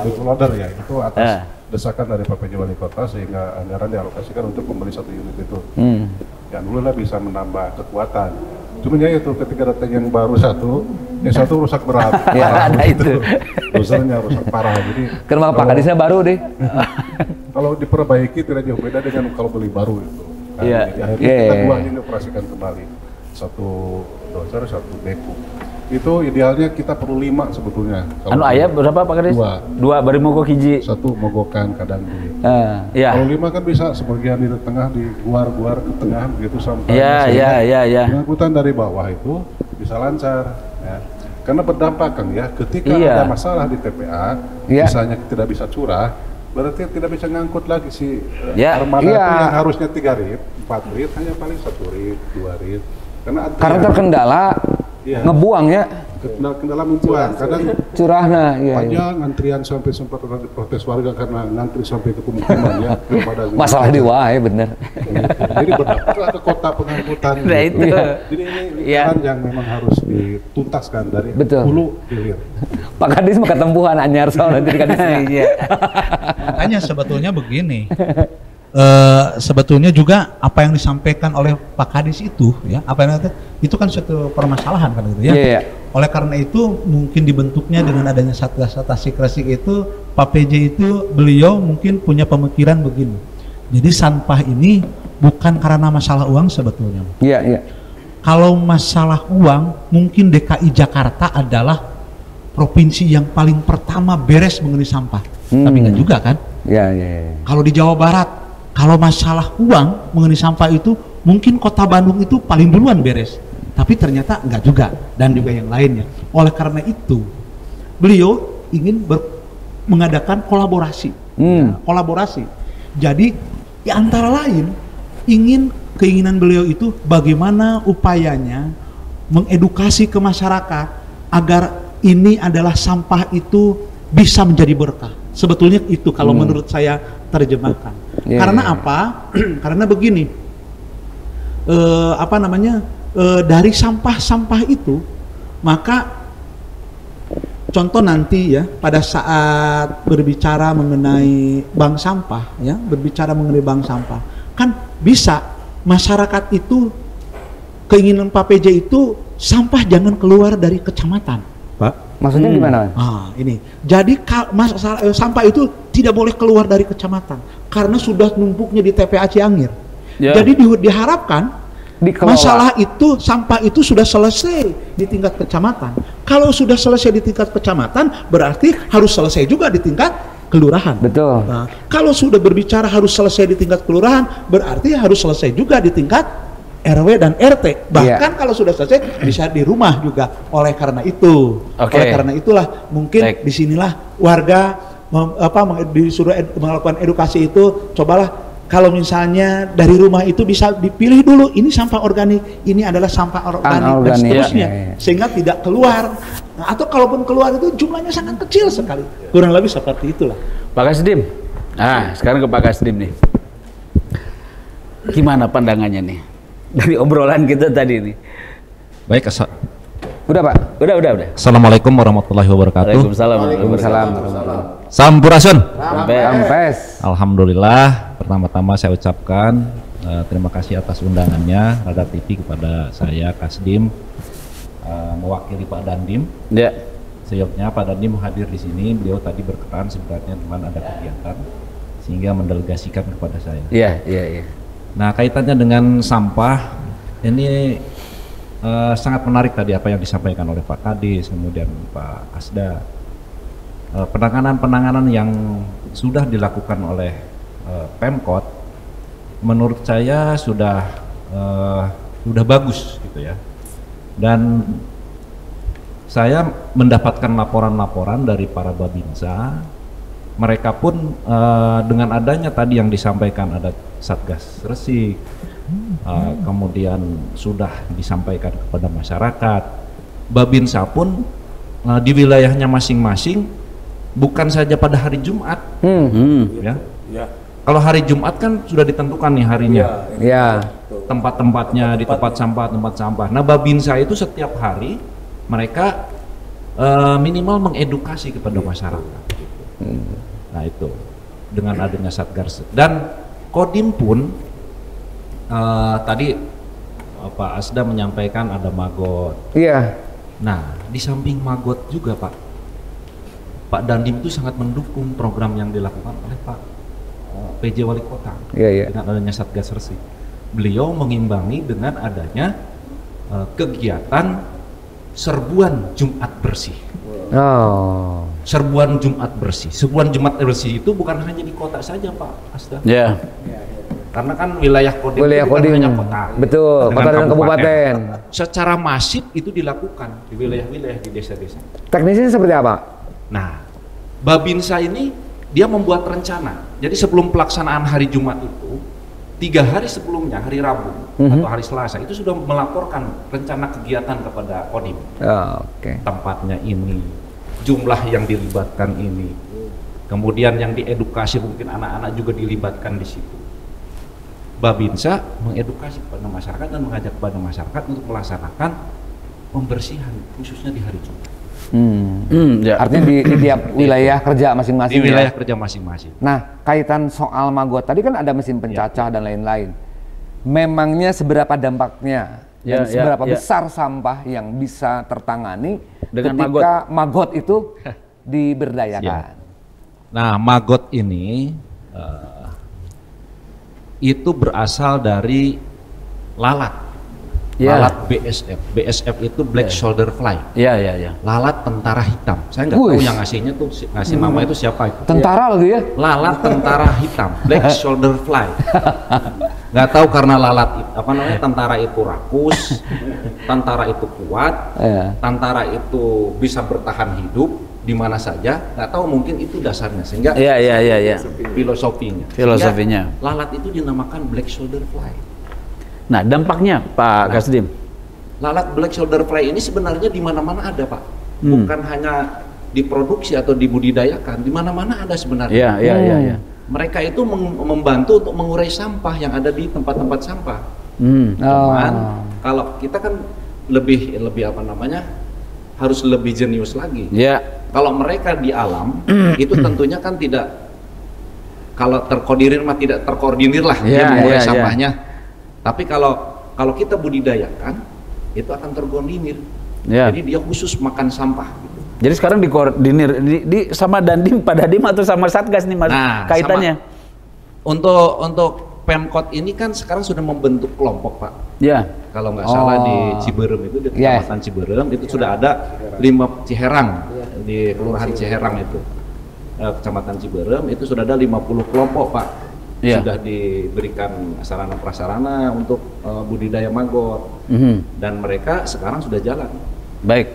bootloader ya, itu atas desakan dari Pak PJ Wali Kota sehingga anggaran dialokasikan untuk membeli 1 unit itu. Yang dulu lah bisa menambah kekuatan. Cuma ya itu ketika datang yang baru yang satu rusak berat. Ada itu. Dosanya rusak parah. Jadi kenapa Pak Kadisnya baru deh? Kalau diperbaiki tidak jauh beda dengan kalau beli baru itu. Jadi akhirnya kita 2 ini operasikan kembali. 1 dozer, 1 beku. Itu idealnya kita perlu 5 sebetulnya. Ayah berapa Pak Kadis? 2 bari mogok hiji. 1 mogokan kadang di. Kalau 5 kan bisa sebagian di tengah, di guar ke tengah begitu sampai. Pengangkutan dari bawah itu bisa lancar. Ya. Karena berdampak kan ya, ketika ada masalah di TPA, misalnya tidak bisa curah, berarti tidak bisa ngangkut lagi si armada itu yang harusnya 3 rit, 4 rit, hanya paling 1 rit, 2 rit. Karena terkendala ngebuang ya. Kendala membuang, kadang curahnya panjang antrian sampai sempat protes warga karena ngantri sampai ke pemukiman ya. Masalah di wae bener. Jadi berdampak ke kota pengangkutan. Nah, itu. Jadi ini yang memang harus dituntaskan dari hulu hilir. Pak Kadis mah ketempuhan anyar soal nanti Kadis. Makanya sebetulnya begini. Sebetulnya juga apa yang disampaikan oleh Pak Kadis itu ya, itu kan suatu permasalahan kan gitu ya. Oleh karena itu mungkin dibentuknya dengan adanya Satgas Atasi Kresik itu, Pak PJ itu beliau mungkin punya pemikiran begini. Jadi sampah ini bukan karena masalah uang sebetulnya. Kalau masalah uang, mungkin DKI Jakarta adalah provinsi yang paling pertama beres mengenai sampah. Tapi enggak juga kan? Kalau di Jawa Barat, kalau masalah uang mengenai sampah itu mungkin Kota Bandung itu paling duluan beres. tapi ternyata enggak juga, dan juga yang lainnya. Oleh karena itu, beliau ingin mengadakan kolaborasi, kolaborasi. Jadi di antara lain keinginan beliau itu bagaimana upayanya mengedukasi ke masyarakat agar ini adalah sampah itu bisa menjadi berkah. Sebetulnya itu kalau menurut saya terjemahkan. Karena apa? Karena begini, dari sampah-sampah itu, maka contoh nanti ya pada saat berbicara mengenai bank sampah, ya berbicara mengenai bank sampah, kan bisa masyarakat itu keinginan Pak PJ itu sampah jangan keluar dari kecamatan. Pak, maksudnya gimana? Ini. Jadi sampah itu tidak boleh keluar dari kecamatan karena sudah numpuknya di TPA Ciangir. Jadi diharapkan masalah itu, sampah itu sudah selesai di tingkat kecamatan. Kalau sudah selesai di tingkat kecamatan, berarti harus selesai juga di tingkat kelurahan. Betul. Nah, kalau sudah berbicara harus selesai di tingkat kelurahan, berarti harus selesai juga di tingkat RW dan RT. Bahkan kalau sudah selesai bisa di rumah juga. Oleh karena itu, oleh karena itulah mungkin disinilah warga disuruh melakukan edukasi itu. Cobalah kalau misalnya dari rumah itu bisa dipilih dulu, ini sampah organik, ini adalah sampah organik dan seterusnya, sehingga tidak keluar. Nah, atau kalaupun keluar itu jumlahnya sangat kecil sekali, kurang lebih seperti itulah. Pak Kasdim, sekarang ke Pak Kasdim nih, gimana pandangannya nih dari obrolan kita tadi nih? Baik, udah Pak, udah. Assalamualaikum warahmatullahi wabarakatuh. Waalaikumsalam. Sampurasun. Sampes. Alhamdulillah, pertama-tama saya ucapkan terima kasih atas undangannya Radar TV kepada saya Kasdim, mewakili Pak Dandim. Ya. Seyoknya Pak Dandim hadir di sini, beliau tadi berkenan sebenarnya teman ada kegiatan sehingga mendelegasikan kepada saya. Iya. Nah, kaitannya dengan sampah ini sangat menarik tadi apa yang disampaikan oleh Pak Kadis, kemudian Pak Asda. Penanganan yang sudah dilakukan oleh Pemkot, menurut saya sudah bagus gitu ya. Dan saya mendapatkan laporan-laporan dari para Babinsa, mereka pun dengan adanya tadi yang disampaikan ada Satgas Resik, kemudian sudah disampaikan kepada masyarakat, Babinsa pun di wilayahnya masing-masing, bukan saja pada hari Jumat, ya. Kalau hari Jumat kan sudah ditentukan nih harinya, tempat-tempatnya di tempat sampah. Nah, Babinsa itu setiap hari mereka minimal mengedukasi kepada masyarakat. Nah, itu dengan adanya Satgas dan Kodim pun tadi Pak Asda menyampaikan ada Magot. Iya. Nah, di samping Magot juga Pak Dandim itu sangat mendukung program yang dilakukan oleh Pak PJ Wali Kota dengan adanya Satgas Resik. Beliau mengimbangi dengan adanya kegiatan serbuan Jumat bersih. Serbuan Jumat bersih. Serbuan Jumat bersih itu bukan hanya di kota saja, Pak Asda. Karena kan wilayah Kodim itu bukan hanya kota. Betul, kota dan kabupaten. Secara masif itu dilakukan di wilayah-wilayah di desa-desa. Teknisnya seperti apa? Nah, Babinsa ini dia membuat rencana. Jadi sebelum pelaksanaan hari Jumat itu, 3 hari sebelumnya, hari Rabu atau hari Selasa itu sudah melaporkan rencana kegiatan kepada Kodim. Tempatnya ini, jumlah yang dilibatkan ini, kemudian yang diedukasi mungkin anak-anak juga dilibatkan di situ. Babinsa mengedukasi kepada masyarakat dan mengajak kepada masyarakat untuk melaksanakan pembersihan khususnya di hari Jumat. Artinya di tiap wilayah kerja masing-masing. Di wilayah kerja masing-masing. Nah, kaitan soal Magot tadi kan ada mesin pencacah dan lain-lain. Memangnya seberapa dampaknya dan seberapa besar sampah yang bisa tertangani dengan ketika Magot itu diberdayakan? Nah, Magot ini itu berasal dari lalat. lalat BSF. BSF itu Black Shoulder Fly. Lalat tentara hitam. Saya nggak tahu yang ngasihnya tuh, ngasih nama itu siapa itu. Tentara lagi ya? Lalat tentara hitam, Black Shoulder Fly. Nggak tahu karena lalat tentara itu rakus, tentara itu kuat, tentara itu bisa bertahan hidup di mana saja. Nggak tahu, mungkin itu dasarnya sehingga filosofinya. Sehingga lalat itu dinamakan Black Shoulder Fly. Nah, dampaknya Pak Kasdim. Lalat Black Shoulder Fly ini sebenarnya di mana-mana ada, Pak. Bukan hanya diproduksi atau dibudidayakan, di mana-mana ada sebenarnya. Mereka itu membantu untuk mengurai sampah yang ada di tempat-tempat sampah. Cuman kalau kita kan lebih harus lebih jenius lagi. Kalau mereka di alam itu tentunya kan tidak, kalau terkoordinir tidak terkoordinir lah dia mengurai sampahnya. Tapi kalau kita budidayakan itu akan terkoordinir. Jadi dia khusus makan sampah. Gitu. Jadi sekarang dikoordinir sama Dandim, Pak Dandim atau sama Satgas nih Mas kaitannya? Untuk Pemkot ini kan sekarang sudah membentuk kelompok, Pak. Kalau nggak salah di Ciberem itu, di Kecamatan Ciberem itu sudah ada 5 Ciherang di Kelurahan Ciherang itu. Kecamatan Ciberem itu sudah ada 50 kelompok, Pak. Sudah diberikan sarana prasarana untuk budidaya maggot, dan mereka sekarang sudah jalan. Baik,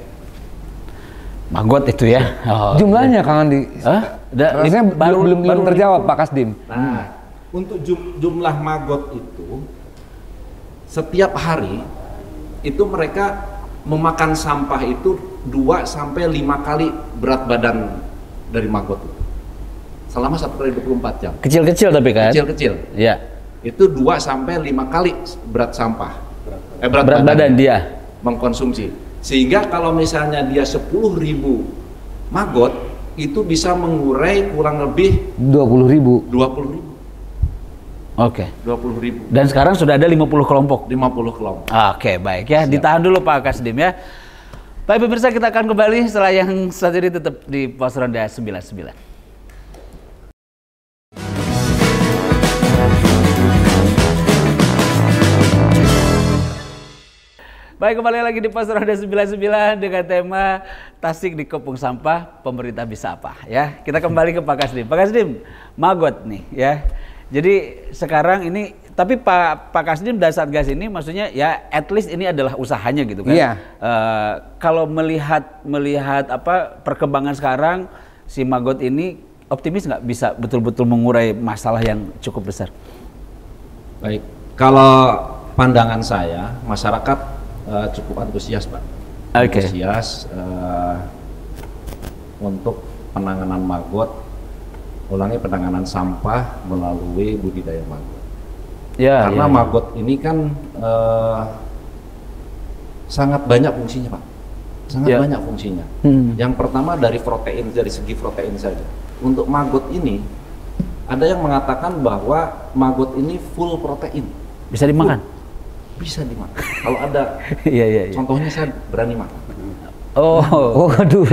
maggot itu ya. Jumlahnya Kang Andi? Rasanya belum terjawab Pak Kasdim. Nah, untuk jumlah maggot itu setiap hari itu mereka memakan sampah itu 2 sampai 5 kali berat badan dari maggot itu. Selama 1 kali 24 jam. Kecil-kecil tapi kan? Kecil-kecil. Itu 2 sampai 5 kali berat sampah. Berat badan dia mengkonsumsi. Sehingga kalau misalnya dia 10.000 maggot itu bisa mengurai kurang lebih 20.000. 20.000. Oke. 20.000. Dan sekarang sudah ada 50 kelompok. 50 kelompok. Oke, baik ya. Siap. Ditahan dulu Pak Kasdim ya. Baik pemirsa, kita akan kembali setelah yang satu ini tetap di Pos Ronda 99. Baik, kembali lagi di Pos Ronda 99 dengan tema Tasik dikepung sampah, pemerintah bisa apa ya. Kita kembali ke Pak Kasdim. Pak Kasdim, maggot nih ya. Jadi sekarang ini, tapi Pak Kasdim dan Satgas ini maksudnya ya at least ini adalah usahanya gitu kan. Kalau melihat perkembangan sekarang, si maggot ini optimis nggak bisa betul-betul mengurai masalah yang cukup besar? Baik, kalau pandangan saya, masyarakat cukup antusias, Pak. Antusias untuk penanganan maggot, penanganan sampah melalui budidaya maggot. Karena maggot ini kan sangat banyak fungsinya, Pak. Sangat banyak fungsinya. Yang pertama dari segi protein saja. Untuk maggot ini ada yang mengatakan bahwa maggot ini full protein. Bisa dimakan? Bisa dimakan. Kalau ada contohnya saya berani makan. Aduh,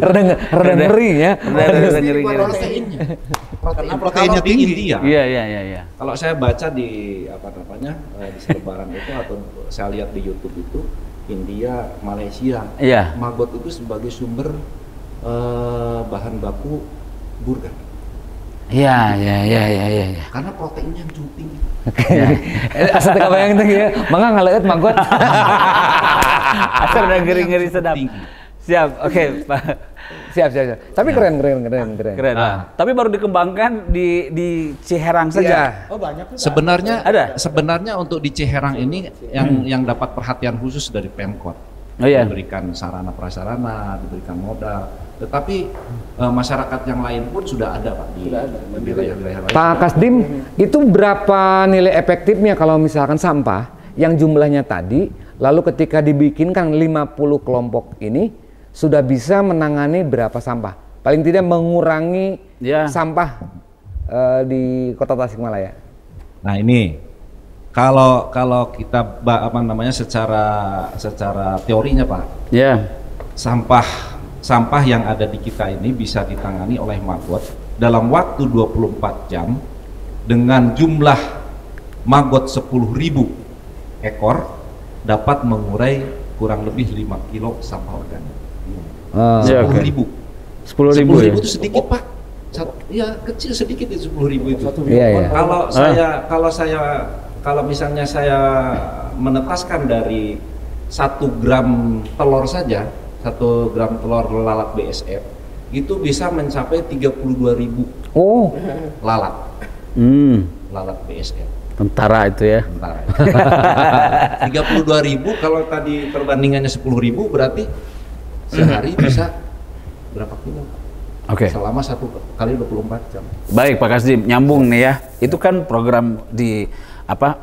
rada ngeri ya. Rada ngeri. Proteinnya. Karena proteinnya tinggi. India. Iya. Kalau saya baca di di selebaran itu atau saya lihat di YouTube itu, India, Malaysia, maggot itu sebagai sumber bahan baku burger. Iya. Karena proteinnya yang cukup tinggi. Asal teka bayang itu ya, mangga ngaleut maggot. Asal udah ngeri-ngeri sedap. Siap, oke Pak. Siap. Tapi keren. Tapi baru dikembangkan di Ciherang saja. Oh banyak. Sebenarnya untuk di Ciherang ini yang dapat perhatian khusus dari Pemkot. Diberikan sarana prasarana, diberikan modal. Tetapi masyarakat yang lain pun sudah ada, Pak, di wilayah-wilayah lain. Pak Kasdim, itu berapa nilai efektifnya kalau misalkan sampah yang jumlahnya tadi, lalu ketika dibikinkan 50 kelompok ini, sudah bisa menangani berapa sampah? Paling tidak mengurangi sampah di Kota Tasikmalaya. Nah ini, kalau kita secara teorinya, Pak, sampah yang ada di kita ini bisa ditangani oleh maggot dalam waktu 24 jam dengan jumlah maggot 10.000 ekor dapat mengurai kurang lebih 5 kilo sampah organik. 10.000. 10.000 itu sedikit Pak. Ya kecil sedikit itu 10.000 itu. Iya. Kalau misalnya saya menetaskan dari 1 gram telur saja, 1 gram telur lalat BSF itu bisa mencapai 32.000. Oh, lalat. Lalat BSF. Tentara itu ya. Tentara. 32.000 kalau tadi perbandingannya 10.000 berarti sehari bisa berapa kilo? Oke. Selama 1 kali 24 jam. Baik Pak Kasdim, nyambung nih ya. Itu kan program di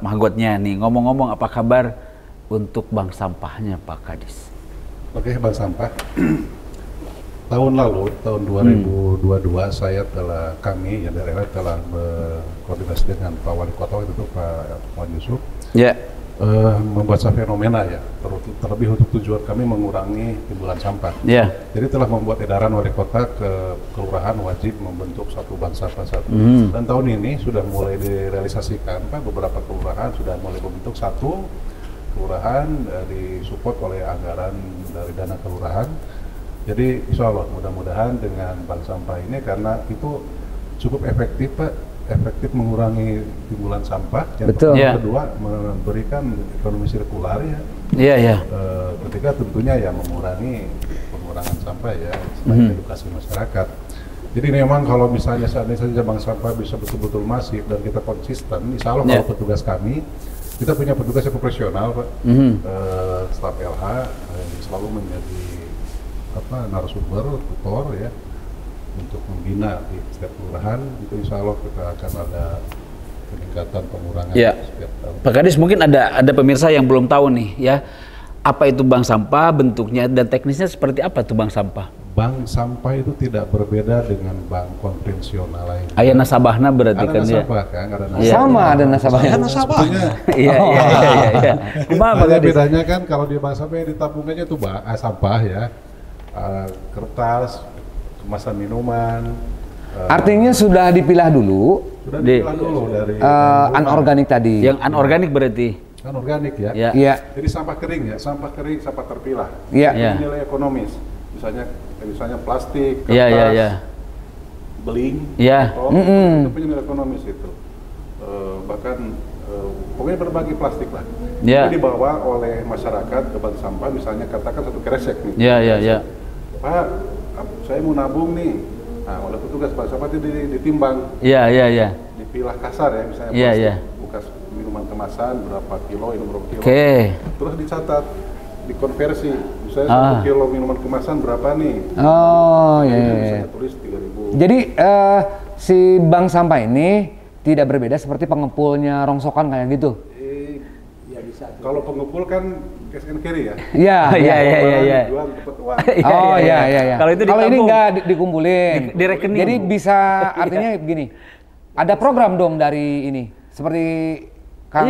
Mahgotnya nih. Ngomong-ngomong apa kabar untuk bank sampahnya Pak Kadis? Oke, bank sampah. Tahun lalu, tahun 2022 kami dari RW telah berkoordinasi dengan Pak Wali Kota itu Pak Wan Yusuf. Ya. Membuat satu fenomena ya, terlebih untuk tujuan kami mengurangi timbulan sampah. Ya. Jadi telah membuat edaran wali kota ke kelurahan wajib membentuk satu bank sampah satu. Dan tahun ini sudah mulai direalisasikan, Pak, beberapa kelurahan sudah mulai membentuk satu kelurahan disupport oleh anggaran dari dana kelurahan. Jadi insya Allah mudah-mudahan dengan bank sampah ini karena itu cukup efektif Pak. Efektif mengurangi timbulan sampah. Betul. Yang kedua memberikan ekonomi sirkular ya. Iya, iya. Ketiga tentunya ya mengurangi pengurangan sampah ya, selain edukasi masyarakat. Jadi memang kalau misalnya saat ini saja bank sampah bisa betul-betul masif dan kita konsisten, insya Allah kalau petugas kami, kita punya petugas yang profesional Pak, staf LH yang selalu menjadi narasumber, tutor ya, untuk membina di setiap kelurahan, itu insya Allah kita akan ada peningkatan pengurangan setiap tahun. Pak Kadis, mungkin ada pemirsa yang belum tahu nih ya, apa itu bank sampah, bentuknya dan teknisnya seperti apa tuh bank sampah? Bank sampah itu tidak berbeda dengan bank konvensional lain. Ayah nasabahna berarti ada kan dia. nasabah kan, ada nasabah. Sama ada nasabahnya. Ada nasabahnya. Iya. Hanya bedanya kan kalau di bank sampah yang ditabungannya itu sampah ya, kertas, kemasan minuman. Artinya sudah dipilah dulu. Sudah dipilah dulu dari anorganik tadi. Yang anorganik berarti. Anorganik ya. Iya. Jadi sampah kering ya, sampah terpilah. Iya. Ini nilai ekonomis. Misalnya plastik, kertas, beling, itu punya nilai ekonomis itu. Bahkan pokoknya berbagai plastik lah. Itu dibawa oleh masyarakat ke bank sampah, misalnya katakan satu kresek nih. Iya. Pak, saya mau nabung nih. Nah, oleh petugas bank sampah itu ditimbang. Iya. Dipilah kasar ya, misalnya plastik, bekas minuman kemasan berapa kilo, ini berapa kilo. Terus dicatat, dikonversi. Misalnya 1 kilo minuman kemasan berapa nih? Oh iya. Misalnya tulis 3.000. Jadi si bank sampah ini tidak berbeda seperti pengepulnya rongsokan kayak gitu. Ya bisa. Kalau pengepul kan cash and carry ya. Iya. Jual dapat uang. Oh iya. Kalau itu ini nggak dikumpulin. Di rekening. Jadi bisa artinya begini. Ada program dong dari ini. Seperti Kang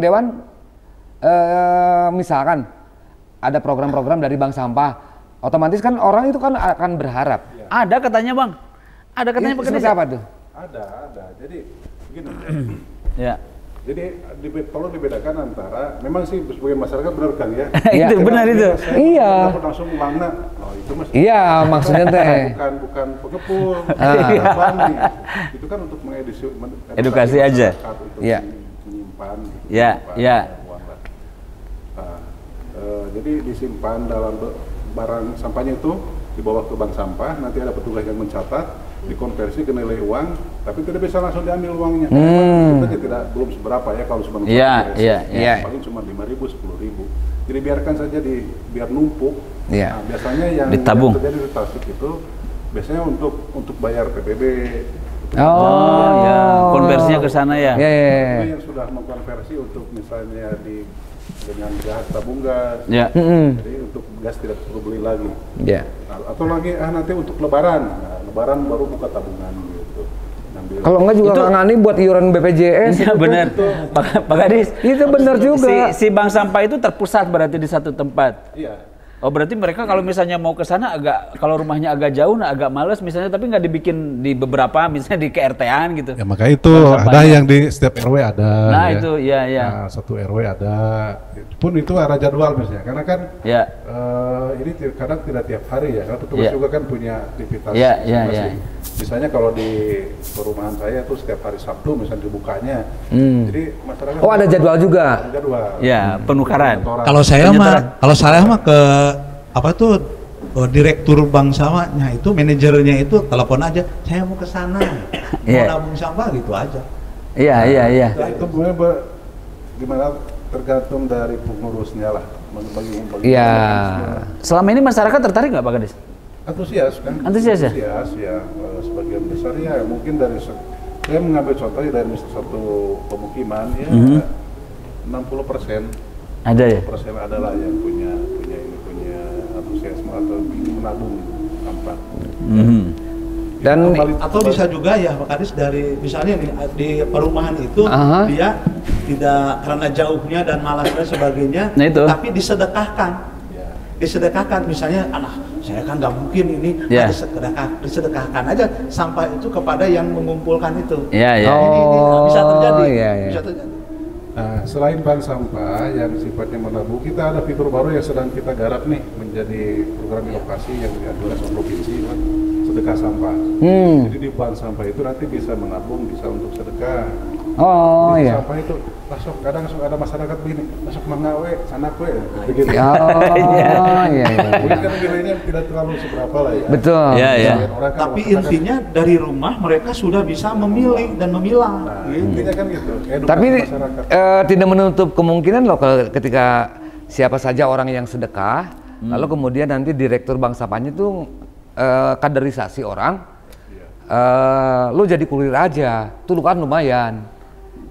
Dewan misalkan ada program-program dari bank sampah, otomatis kan orang itu kan akan berharap. Ada katanya Bang. Ada katanya Pak Kadis. Seperti apa tuh? Ada. Jadi begini. Ya. Jadi perlu dibedakan antara, memang sih sebagai masyarakat benar kan ya. Itu benar itu. Iya. Langsung uangnya. Oh itu mas. Iya maksudnya teh. Bukan pengepul. Itu kan untuk edukasi aja. Iya. Menyimpan. Iya. Jadi disimpan dalam barang sampahnya itu dibawa ke bank sampah, nanti ada petugas yang mencatat, dikonversi ke nilai uang, tapi tidak bisa langsung diambil uangnya. Sebenarnya belum seberapa ya kalau cuma paling cuma 5.000, 10.000. Jadi biarkan saja biar numpuk. Nah, biasanya yang terjadi di Tasik itu biasanya untuk bayar PBB. Konversinya ke sana ya. Itu yang sudah mengkonversi untuk misalnya dengan gas tabung gas. Jadi untuk gas tidak perlu beli lagi. Atau lagi nanti untuk lebaran. Nah, lebaran baru buka tabungan gitu. Kalau enggak juga ngani buat iuran BPJS. Iya benar. Pak Kadis. Itu benar juga. Si bank sampah itu terpusat berarti di satu tempat. Iya. Oh berarti mereka kalau misalnya mau ke sana kalau rumahnya agak jauh, agak males misalnya, tapi nggak dibikin di beberapa, misalnya di KRT-an gitu. Ya maka itu ada yang di setiap RW ada. Nah ya. itu, ya. Nah, satu RW ada. Pun itu ada jadwal misalnya, karena kan ini kadang tidak tiap hari ya, karena petugas juga kan punya aktivitas masing-masing. Misalnya kalau di perumahan saya itu setiap hari Sabtu misalnya dibukanya. Jadi masyarakat ada jadwal juga. Ada jadwal. Ya, penukaran. Kalau saya mah ke apa tuh direktur bank sampahnya itu, manajernya itu telepon aja, saya mau ke sana, mau nabung sampah gitu aja. Iya. Itu gimana tergantung dari pengurusnya lah. Iya. Selama ini masyarakat tertarik nggak Pak Kades? Antusias kan? Antusias ya? Antusias ya, sebagian besar ya mungkin dari saya mengambil contoh dari satu pemukiman ya 60% ada ya? 60% adalah yang punya antusiasme atau menabung sampah. Dan atau bisa juga ya Pak Kadis, dari misalnya di perumahan itu dia tidak, karena jauhnya dan malas dan sebagainya, tapi disedekahkan. Disedekahkan misalnya, saya kan nggak mungkin ini, disedekahkan aja sampah itu kepada yang mengumpulkan itu. Ini bisa terjadi. Bisa terjadi. Nah, selain bank sampah yang sifatnya menabung, kita ada fitur baru yang sedang kita garap nih, menjadi program inovasi yang diatur oleh provinsi, sedekah sampah. Jadi di bank sampah itu nanti bisa menabung, bisa untuk sedekah. Sampah itu kadang ada masyarakat begini, masuk mengawe, sana kue, begitu. Mungkin karena nilainya tidak terlalu seberapa lah ya. Betul. Tapi intinya dari rumah mereka sudah bisa memilih dan memilah. Intinya kan gitu. Tapi tidak menutup kemungkinan loh ketika siapa saja orang yang sedekah, lalu kemudian nanti direktur bank sampahnya itu kaderisasi orang, lu jadi kurir aja, tuh kan lumayan.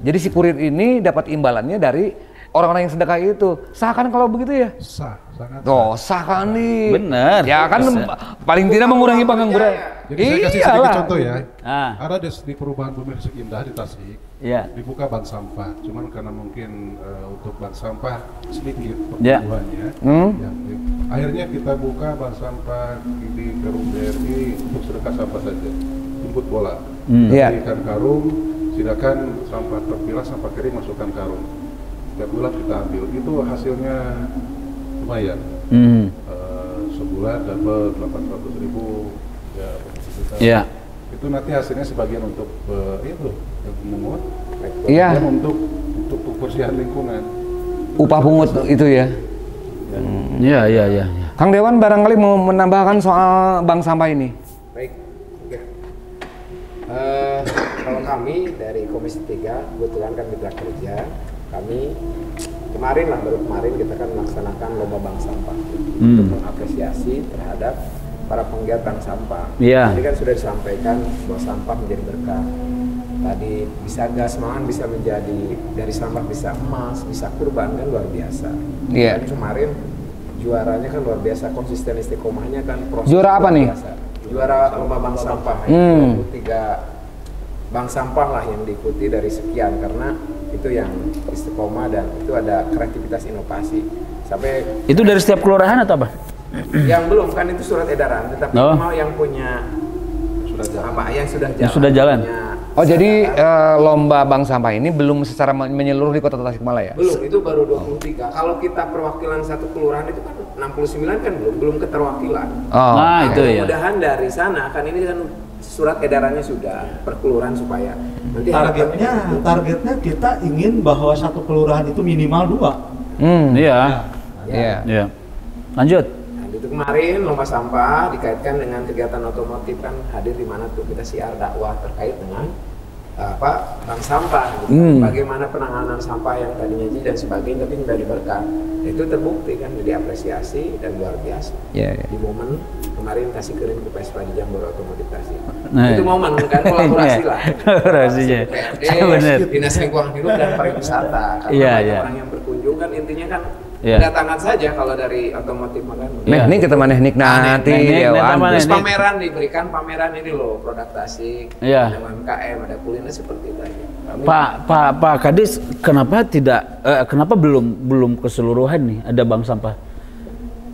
Jadi si kurir ini dapat imbalannya dari orang-orang yang sedekah itu. Sah kan kalau begitu ya? Sah, sangat sah kan nih. Bener. Ya kan paling tidak mengurangi pengangguran. Jadi saya kasih sedikit contoh ya. Ada di perumahan Bumi Resik Indah di Tasik, dibuka bank sampah. Cuman karena mungkin untuk bank sampah sedikit pertumbuhannya, akhirnya kita buka bank sampah di Karung BRI untuk sedekah sampah saja, jemput bola. Berikan karung, silakan sampah terpilah, sampah kering masukkan karung. Setiap bulan kita ambil, itu hasilnya lumayan. Sebulan dapat 800.000 ya. Itu nanti hasilnya sebagian untuk itu yang pungut, untuk kebersihan lingkungan. Upah pungut itu ya. Iya. Kang Dewan barangkali mau menambahkan soal bank sampah ini. Baik. Kalau kami dari Komisi 3, kebetulan kan mitra kerja, kami baru kemarin kita kan melaksanakan lomba bank sampah untuk mengapresiasi terhadap para penggiat bank sampah. Tadi kan sudah disampaikan bahwa sampah menjadi berkah. Tadi bisa gas, malahan bisa menjadi, dari sampah bisa emas, bisa kurban, kan luar biasa. Dan kemarin juaranya kan luar biasa, konsisten istiqomahnya kan proses. Juara apa nih? Biasa. Juara lomba bank sampah. 23 bank sampah lah yang diikuti dari sekian, karena itu yang istiqomah dan itu ada kreativitas inovasi. Sampai itu dari setiap kelurahan atau apa? Yang belum, kan itu surat edaran, tetapi mau yang punya yang sudah jalan. Jadi lomba bank sampah ini belum secara menyeluruh di Kota Tasikmalaya? Belum, itu baru 23. Kalau kita perwakilan satu kelurahan itu kan 69 kan belum keterwakilan. Itu ya. Mudah-mudahan dari sana kan ini kan surat edarannya sudah per kelurahan supaya nanti targetnya kita ingin bahwa satu kelurahan itu minimal 2. Iya. Lanjut. Itu kemarin lomba sampah dikaitkan dengan kegiatan otomotif kan hadir di mana tuh kita siar dakwah terkait dengan bank sampah gitu. Bagaimana penanganan sampah yang tadinya dan sebagainya tapi tidak diberkah. Itu terbukti kan, diapresiasi dan luar biasa. Di momen kemarin kasih kirim ke PSP di Jambore Otomotif Tasik. Itu momen kan kolaborasi lah. Kolaborasinya. Benar. Dinas Lingkungan Hidup dan Pariwisata. Karena orang yang berkunjung kan intinya kan kedatangan saja kalau dari otomotif makan. Ini kita mana nanti Terus pameran diberikan pameran ini loh, produk Tasik, ada UMKM, ada kuliner seperti itu aja. Pak Kadis, kenapa belum keseluruhan nih ada bank sampah?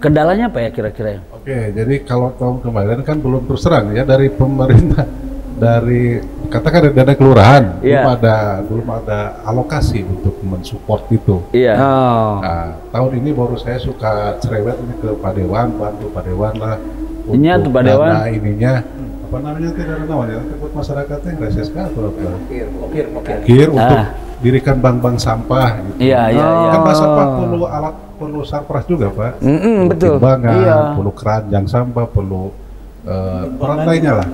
Kendalanya apa ya kira-kira? Oke, jadi kalau tahun kemarin kan belum terus terang ya dari pemerintah, dari katakan dari dana kelurahan belum ada alokasi untuk mensupport itu. Iya. Nah, tahun ini baru saya suka cerewet ini ke Pak Dewan, bantu Pak Dewan lah untuk Pak Dewan. Dana ininya apa namanya tidak ada namanya buat masyarakatnya RSSK atau apa? Okir untuk dirikan bank-bank sampah gitu. Iya. Kan bank sampah perlu sarpras juga Pak. Betul. Timbangan, perlu keranjang sampah, perlu perantainya lah.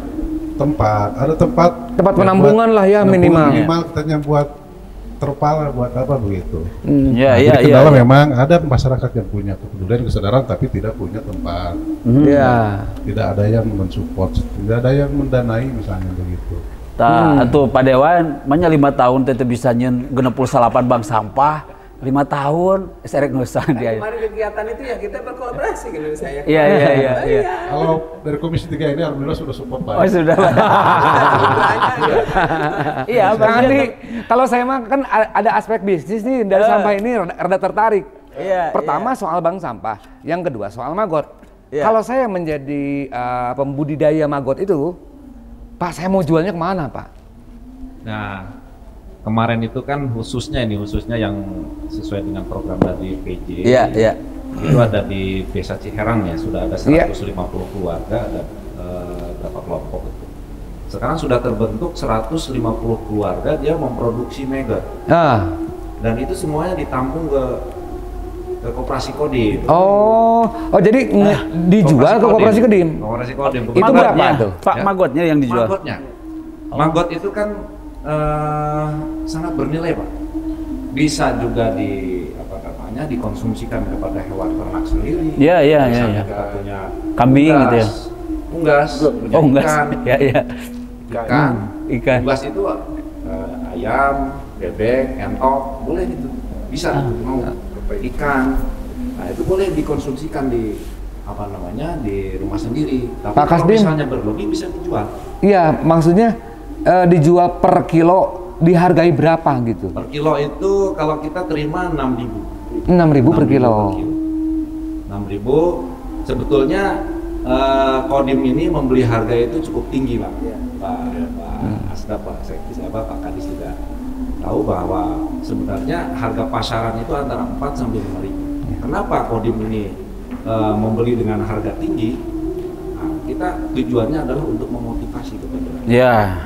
Tempat penampungan lah ya minimal. Minimal katanya buat terpal buat apa begitu. Iya. Kendala memang ada masyarakat yang punya kepedulian kesadaran tapi tidak punya tempat. Tidak ada yang mensupport, tidak ada yang mendanai misalnya begitu. Atuh Pak Dewan, banyak 5 tahun teteh bisa nyen 68 bank sampah. 5 tahun, serek ngesan dia. Kemarin kegiatan itu ya kita berkolaborasi kan saya. Iya. Kalau dari Komisi 3 ini alhamdulillah sudah support Pak. Oh sudah. Iya, berarti kalau saya mah kan ada aspek bisnis nih dari sampah ini rada tertarik. Pertama soal bank sampah, yang kedua soal maggot. Kalau saya menjadi pembudidaya maggot itu, Pak saya mau jualnya kemana Pak? Nah, kemarin itu kan khususnya yang sesuai dengan program dari PJ. Iya. Itu ada di Desa Ciherang ya, sudah ada 150 keluarga, ada berapa kelompok itu. Sekarang sudah terbentuk 150 keluarga dia memproduksi maggot. Dan itu semuanya ditampung ke Koperasi Kodim. Oh jadi dijual ke Koperasi Kodim. Koperasi Kodim. Itu berapa tuh? Pak maggotnya yang dijual. Maggot itu kan sangat bernilai Pak. Bisa juga dikonsumsikan kepada hewan ternak sendiri. Iya. Kita punya kambing gitu ya. Unggas. Ikan. Unggas itu ayam, bebek, entok, boleh itu. Bisa mau ikan. Nah, itu boleh dikonsumsikan di rumah sendiri. Tapi Pak kalau Kasdim, misalnya berlebih bisa dijual. Iya, maksudnya dijual per kilo dihargai berapa gitu? Per kilo itu kalau kita terima 6.000. 6.000 per kilo. 6.000. Sebetulnya Kodim ini membeli harga itu cukup tinggi Pak. Pak Asda, Pak Kadis juga tahu bahwa sebenarnya harga pasaran itu antara 4 sampai 5.000. Kenapa Kodim ini membeli dengan harga tinggi? Nah, kita tujuannya adalah untuk memotivasi kepada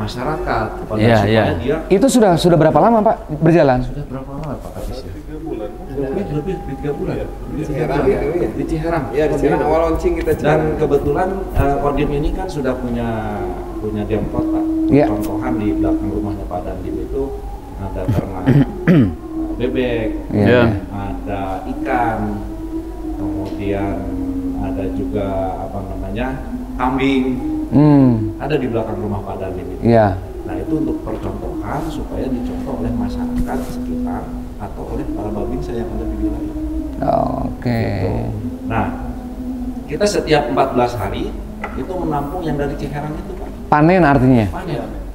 masyarakat supaya dia. Itu sudah berapa lama Pak berjalan? Sudah berapa lama Pak Kadis? 3 bulan. Lebih 3 bulan. Di Ciherang ya. Di Ciherang. Ya, di Ciherang awal launching kita Dan kebetulan Kodim ini kan sudah punya Demkot Pak. Contohan di belakang rumahnya Pak Dandim itu ada ternak bebek, ada ikan, kemudian ada juga kambing, ada di belakang rumah Pak Dandim itu. Nah itu untuk percontohan supaya dicontoh oleh masyarakat sekitar atau oleh para babinsa yang ada di wilayah. Gitu. Nah kita setiap 14 hari itu menampung yang dari Ciherang itu Pak. Panen artinya?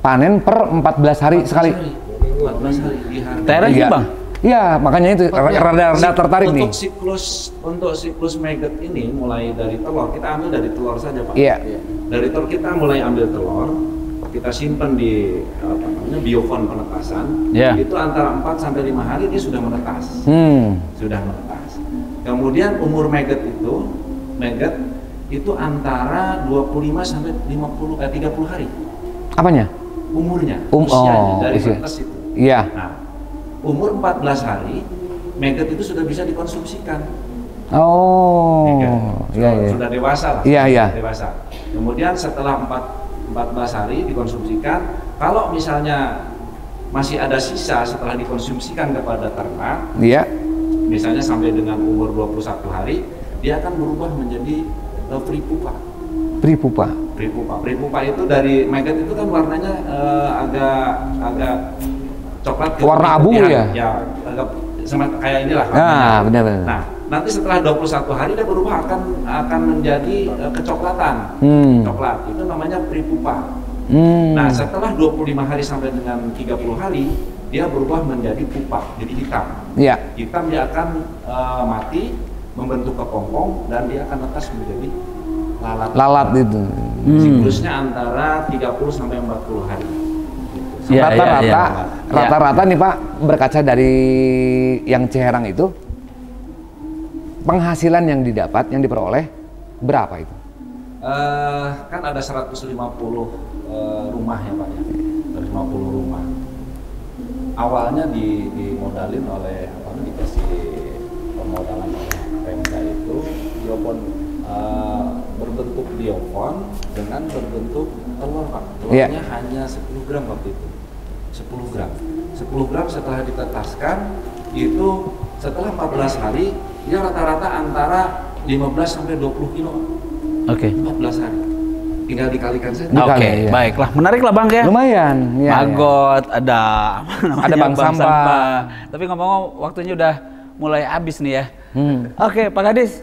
Panen per 14 hari sekali. 14 hari di hari. Tereng sih Bang? Iya, makanya itu rada tertarik nih. Untuk siklus maggot ini mulai dari telur, kita ambil dari telur saja Pak. Iya. Dari telur kita mulai ambil telur, kita simpan di biofon penetasan. Itu antara 4 sampai 5 hari dia sudah menetas. Sudah menetas. Kemudian umur maggot itu antara 25 sampai 30 hari. Apanya? Umurnya, usianya dari menetas itu. Iya. Nah, umur 14 hari maggot itu sudah bisa dikonsumsikan. Sudah dewasa lah. Iya. Dewasa. Kemudian setelah 14 hari dikonsumsikan, kalau misalnya masih ada sisa setelah dikonsumsikan kepada ternak, misalnya sampai dengan umur 21 hari, dia akan berubah menjadi free pupa. Free pupa itu dari maggot itu kan warnanya agak coklat. Warna abu ya? Ya, agak sama kayak inilah. Benar. Nah, nanti setelah 21 hari dia berubah akan menjadi kecoklatan. Coklat. Itu namanya free pupa. Nah, setelah 25 hari sampai dengan 30 hari dia berubah menjadi pupa, jadi hitam. Hitam dia akan mati membentuk kepompong dan dia akan netas menjadi lalat. Lalat itu. Siklusnya antara 30 sampai 40 hari. Rata-rata nih Pak, berkaca dari yang Ciherang itu, penghasilan yang didapat, yang diperoleh berapa itu? Kan ada 150 rumah ya Pak ya, 150 rumah. Awalnya dimodalin oleh dikasih permodalan oleh Pemda itu biopon berbentuk biopon dengan berbentuk telur Pak. Telurnya hanya 10 gram waktu itu. 10 gram. 10 gram setelah ditetaskan itu setelah 14 hari dia rata-rata antara 15 sampai 20 kilo. Oke. 14 hari. Tinggal dikalikan saja. Oke, baiklah. Menarik lah Bang ya. Lumayan. Ya, Magot, ada bank sampah. Tapi ngomong-ngomong waktunya udah mulai habis nih ya. Oke, Pak Kadis.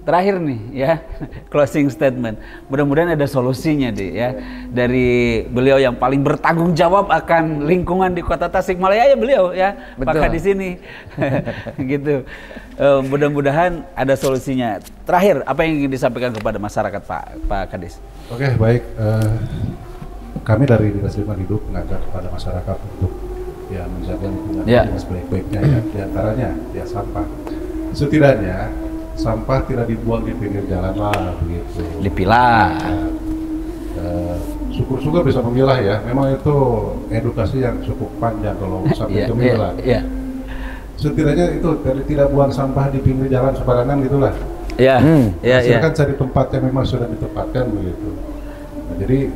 Terakhir nih ya, closing statement. Mudah-mudahan ada solusinya deh ya. Dari beliau yang paling bertanggung jawab akan lingkungan di Kota Tasikmalaya ya beliau ya. Betul. Pak Kadis ini. Gitu. Mudah-mudahan ada solusinya. Terakhir, apa yang ingin disampaikan kepada masyarakat Pak Kadis? Oke, baik. Kami dari Dinas Lingkungan Hidup mengajak kepada masyarakat untuk ya menjaga lingkungan dengan sebaik-baiknya ya. Di antaranya ya sampah. Setidaknya sampah tidak dibuang di pinggir jalan lah begitu. Dipilah. Syukur-syukur bisa memilah ya. Memang itu edukasi yang cukup panjang kalau sampai memilah. Setidaknya itu tidak buang sampah di pinggir jalan sembarangan gitulah. Iya. Silakan cari tempat yang memang sudah ditempatkan begitu. Nah, jadi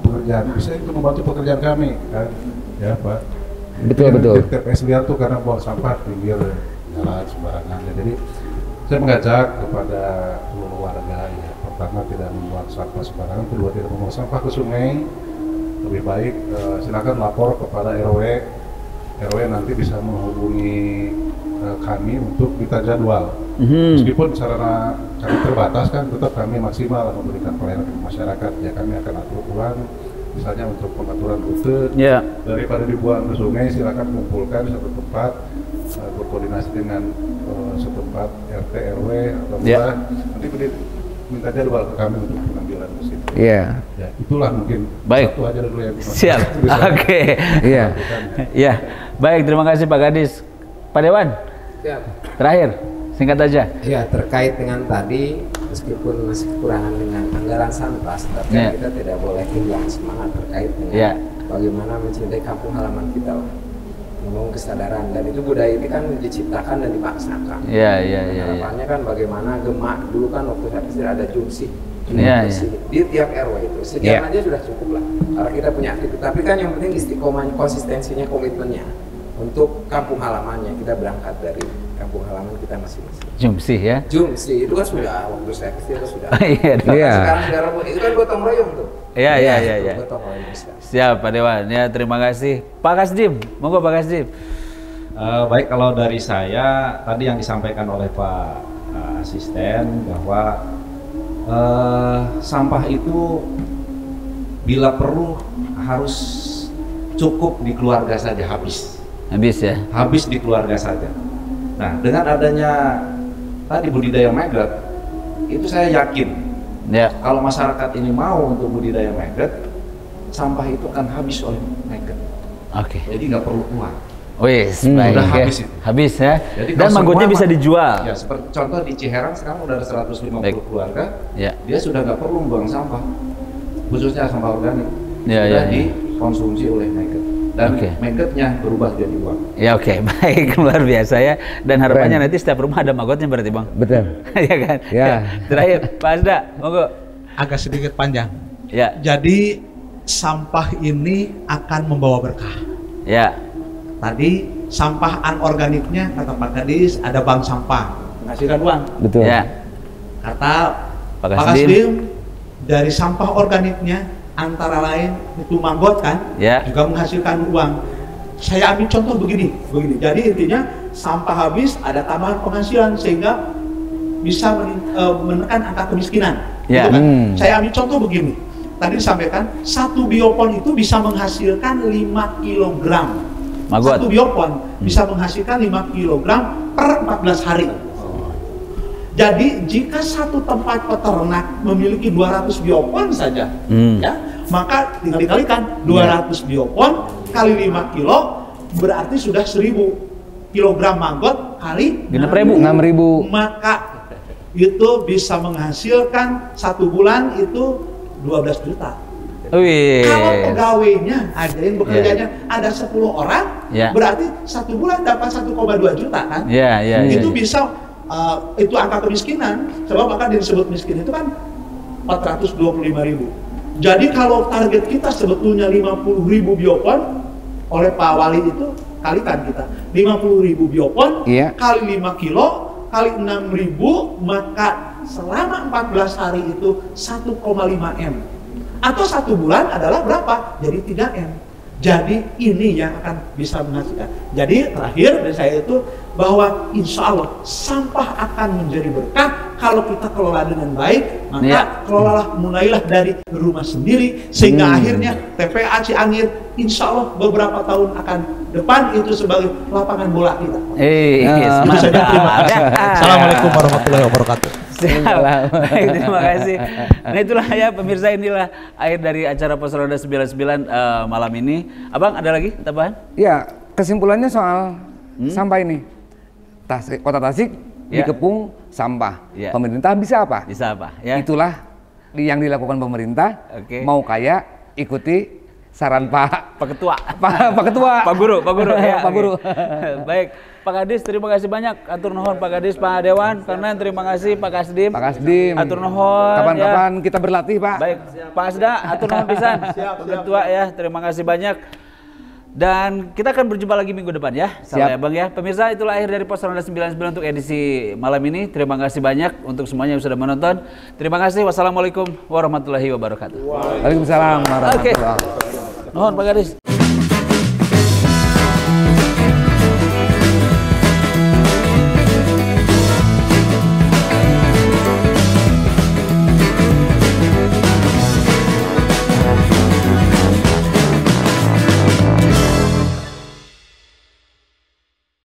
pekerjaan bisa itu membantu pekerjaan kami kan, ya Pak. Betul. TPS liar tuh karena buang sampah di pinggir jalan sembarangan. Jadi saya mengajak kepada seluruh warga ya, pertama tidak membuang sampah sembarangan, kedua tidak membuang sampah ke sungai. Lebih baik silakan lapor kepada RW nanti bisa menghubungi kami untuk kita jadwal. Meskipun secara terbatas kan tetap kami maksimal memberikan pelayanan ke masyarakat ya, kami akan atur ulang misalnya untuk pengaturan rute daripada dibuang ke sungai silakan kumpulkan di satu tempat, berkoordinasi dengan setempat RT RW atau nanti minta jadwal ke kami untuk pengambilan di situ. Ya, itulah mungkin satu aja dulu yang siap. Oke. Iya. Baik, terima kasih Pak Kadis. Pak Dewan. Siap. Terakhir, singkat aja. Ya, terkait dengan tadi meskipun masih kekurangan dengan anggaran sampah, tapi kita tidak boleh hilang semangat terkait dengan bagaimana mencintai kampung halaman kita, membangun kesadaran, dan itu budaya ini kan diciptakan dan dipaksakan. Harapannya kan bagaimana Gemak dulu kan waktu saya kecil ada jumsi di tiap RW itu sekian aja sudah cukup lah. Karena kita punya aktivitas, tapi kan yang penting istiqomah, konsistensinya, komitmennya untuk kampung halamannya. Kita berangkat dari kampung halaman kita masing-masing. Jumsi ya? Jumsi itu kan sudah waktu saya kecil itu sudah. Sekarang sudah rebut. Itu kan gotong royong tuh. Iya. Gotong royong. Siap Pak Dewan. Ya, terima kasih. Pak Kasdim, monggo Pak Kasdim. Baik, kalau dari saya tadi yang disampaikan oleh Pak Asisten bahwa sampah itu bila perlu harus cukup di keluarga saja, habis di keluarga saja. Nah, dengan adanya tadi budidaya maggot itu saya yakin kalau masyarakat ini mau untuk budidaya maggot, sampah itu akan habis oleh maggot. Jadi nggak perlu keluar. Baik. Udah habis ya. Jadi dan maggotnya bisa dijual. Ya, seperti contoh di Ciherang sekarang udah ada 150 keluarga. Dia sudah nggak perlu buang sampah, khususnya sampah organik. Sudah dikonsumsi oleh maggot. Dan maggotnya berubah jadi uang. Baik, luar biasa ya. Dan harapannya nanti setiap rumah ada maggotnya berarti Bang. Betul. Iya kan? Terakhir, Pak Asda, monggo. Agak sedikit panjang. Jadi sampah ini akan membawa berkah. Tadi sampah anorganiknya kata Pak Kadis ada bank sampah menghasilkan uang. Betul. Kata Pak Kasdim dari sampah organiknya antara lain itu maggot kan juga menghasilkan uang. Saya ambil contoh begini. Jadi intinya sampah habis ada tambahan penghasilan sehingga bisa menekan angka kemiskinan. Saya ambil contoh begini. Tadi disampaikan satu biopon itu bisa menghasilkan 5 kg maggot. Satu biopon bisa menghasilkan 5 kg per 14 hari. Jadi jika satu tempat peternak memiliki 200 biopon saja, ya, maka tinggal dikalikan 200 biopon kali 5 kilo berarti sudah 1000 kilogram maggot kali 6.000. Maka itu bisa menghasilkan 1 bulan itu 12 juta. Kalau pegawainya ada yang bekerjanya ada 10 orang, berarti 1 bulan dapat 1,2 juta kan? Itu bisa itu angka kemiskinan. Sebab maka disebut miskin itu kan 425.000. Jadi kalau target kita sebetulnya 50.000 biopon, oleh Pak Wali itu kalikan kita 50.000 biopon kali 5 kilo kali 6.000, maka selama 14 hari itu 1,5 M. Atau 1 bulan adalah berapa? Jadi 3 M. Jadi ini yang akan bisa menghasilkan. Jadi terakhir dari saya itu bahwa insya Allah sampah akan menjadi berkah kalau kita kelola dengan baik. Maka kelolalah, mulailah dari rumah sendiri sehingga akhirnya TPA Ciangir insya Allah beberapa tahun akan depan itu sebagai lapangan bola kita. Assalamualaikum warahmatullahi wabarakatuh. Baik, terima kasih. Nah itulah ya pemirsa, inilah akhir dari acara Pos Ronda 99 malam ini. Abang ada lagi tambahan? Ya, kesimpulannya soal sampah ini. Kota Tasik dikepung sampah. Pemerintah bisa apa? Bisa apa? Ya. Itulah yang dilakukan pemerintah. Mau kaya ikuti saran Pak Ketua. Pak Ketua. Pak Guru ya. Pak Guru. Baik. Pak Kadis, terima kasih banyak. Atur nuhun Pak Kadis, Pak Dewan, karena terima kasih Pak Kasdim. Pak Kasdim. Atur nuhun. Kapan-kapan kita berlatih, Pak. Baik, Pak Asda, atur nuhun pisan. Pak Ketua ya, terima kasih banyak. Dan kita akan berjumpa lagi minggu depan ya. Salah ya Bang ya. Pemirsa, itulah akhir dari Pos Ronda 99 untuk edisi malam ini. Terima kasih banyak untuk semuanya yang sudah menonton. Terima kasih. Wassalamualaikum warahmatullahi wabarakatuh. Waalaikumsalam warahmatullahi wabarakatuh. Nuhun Pak Kadis.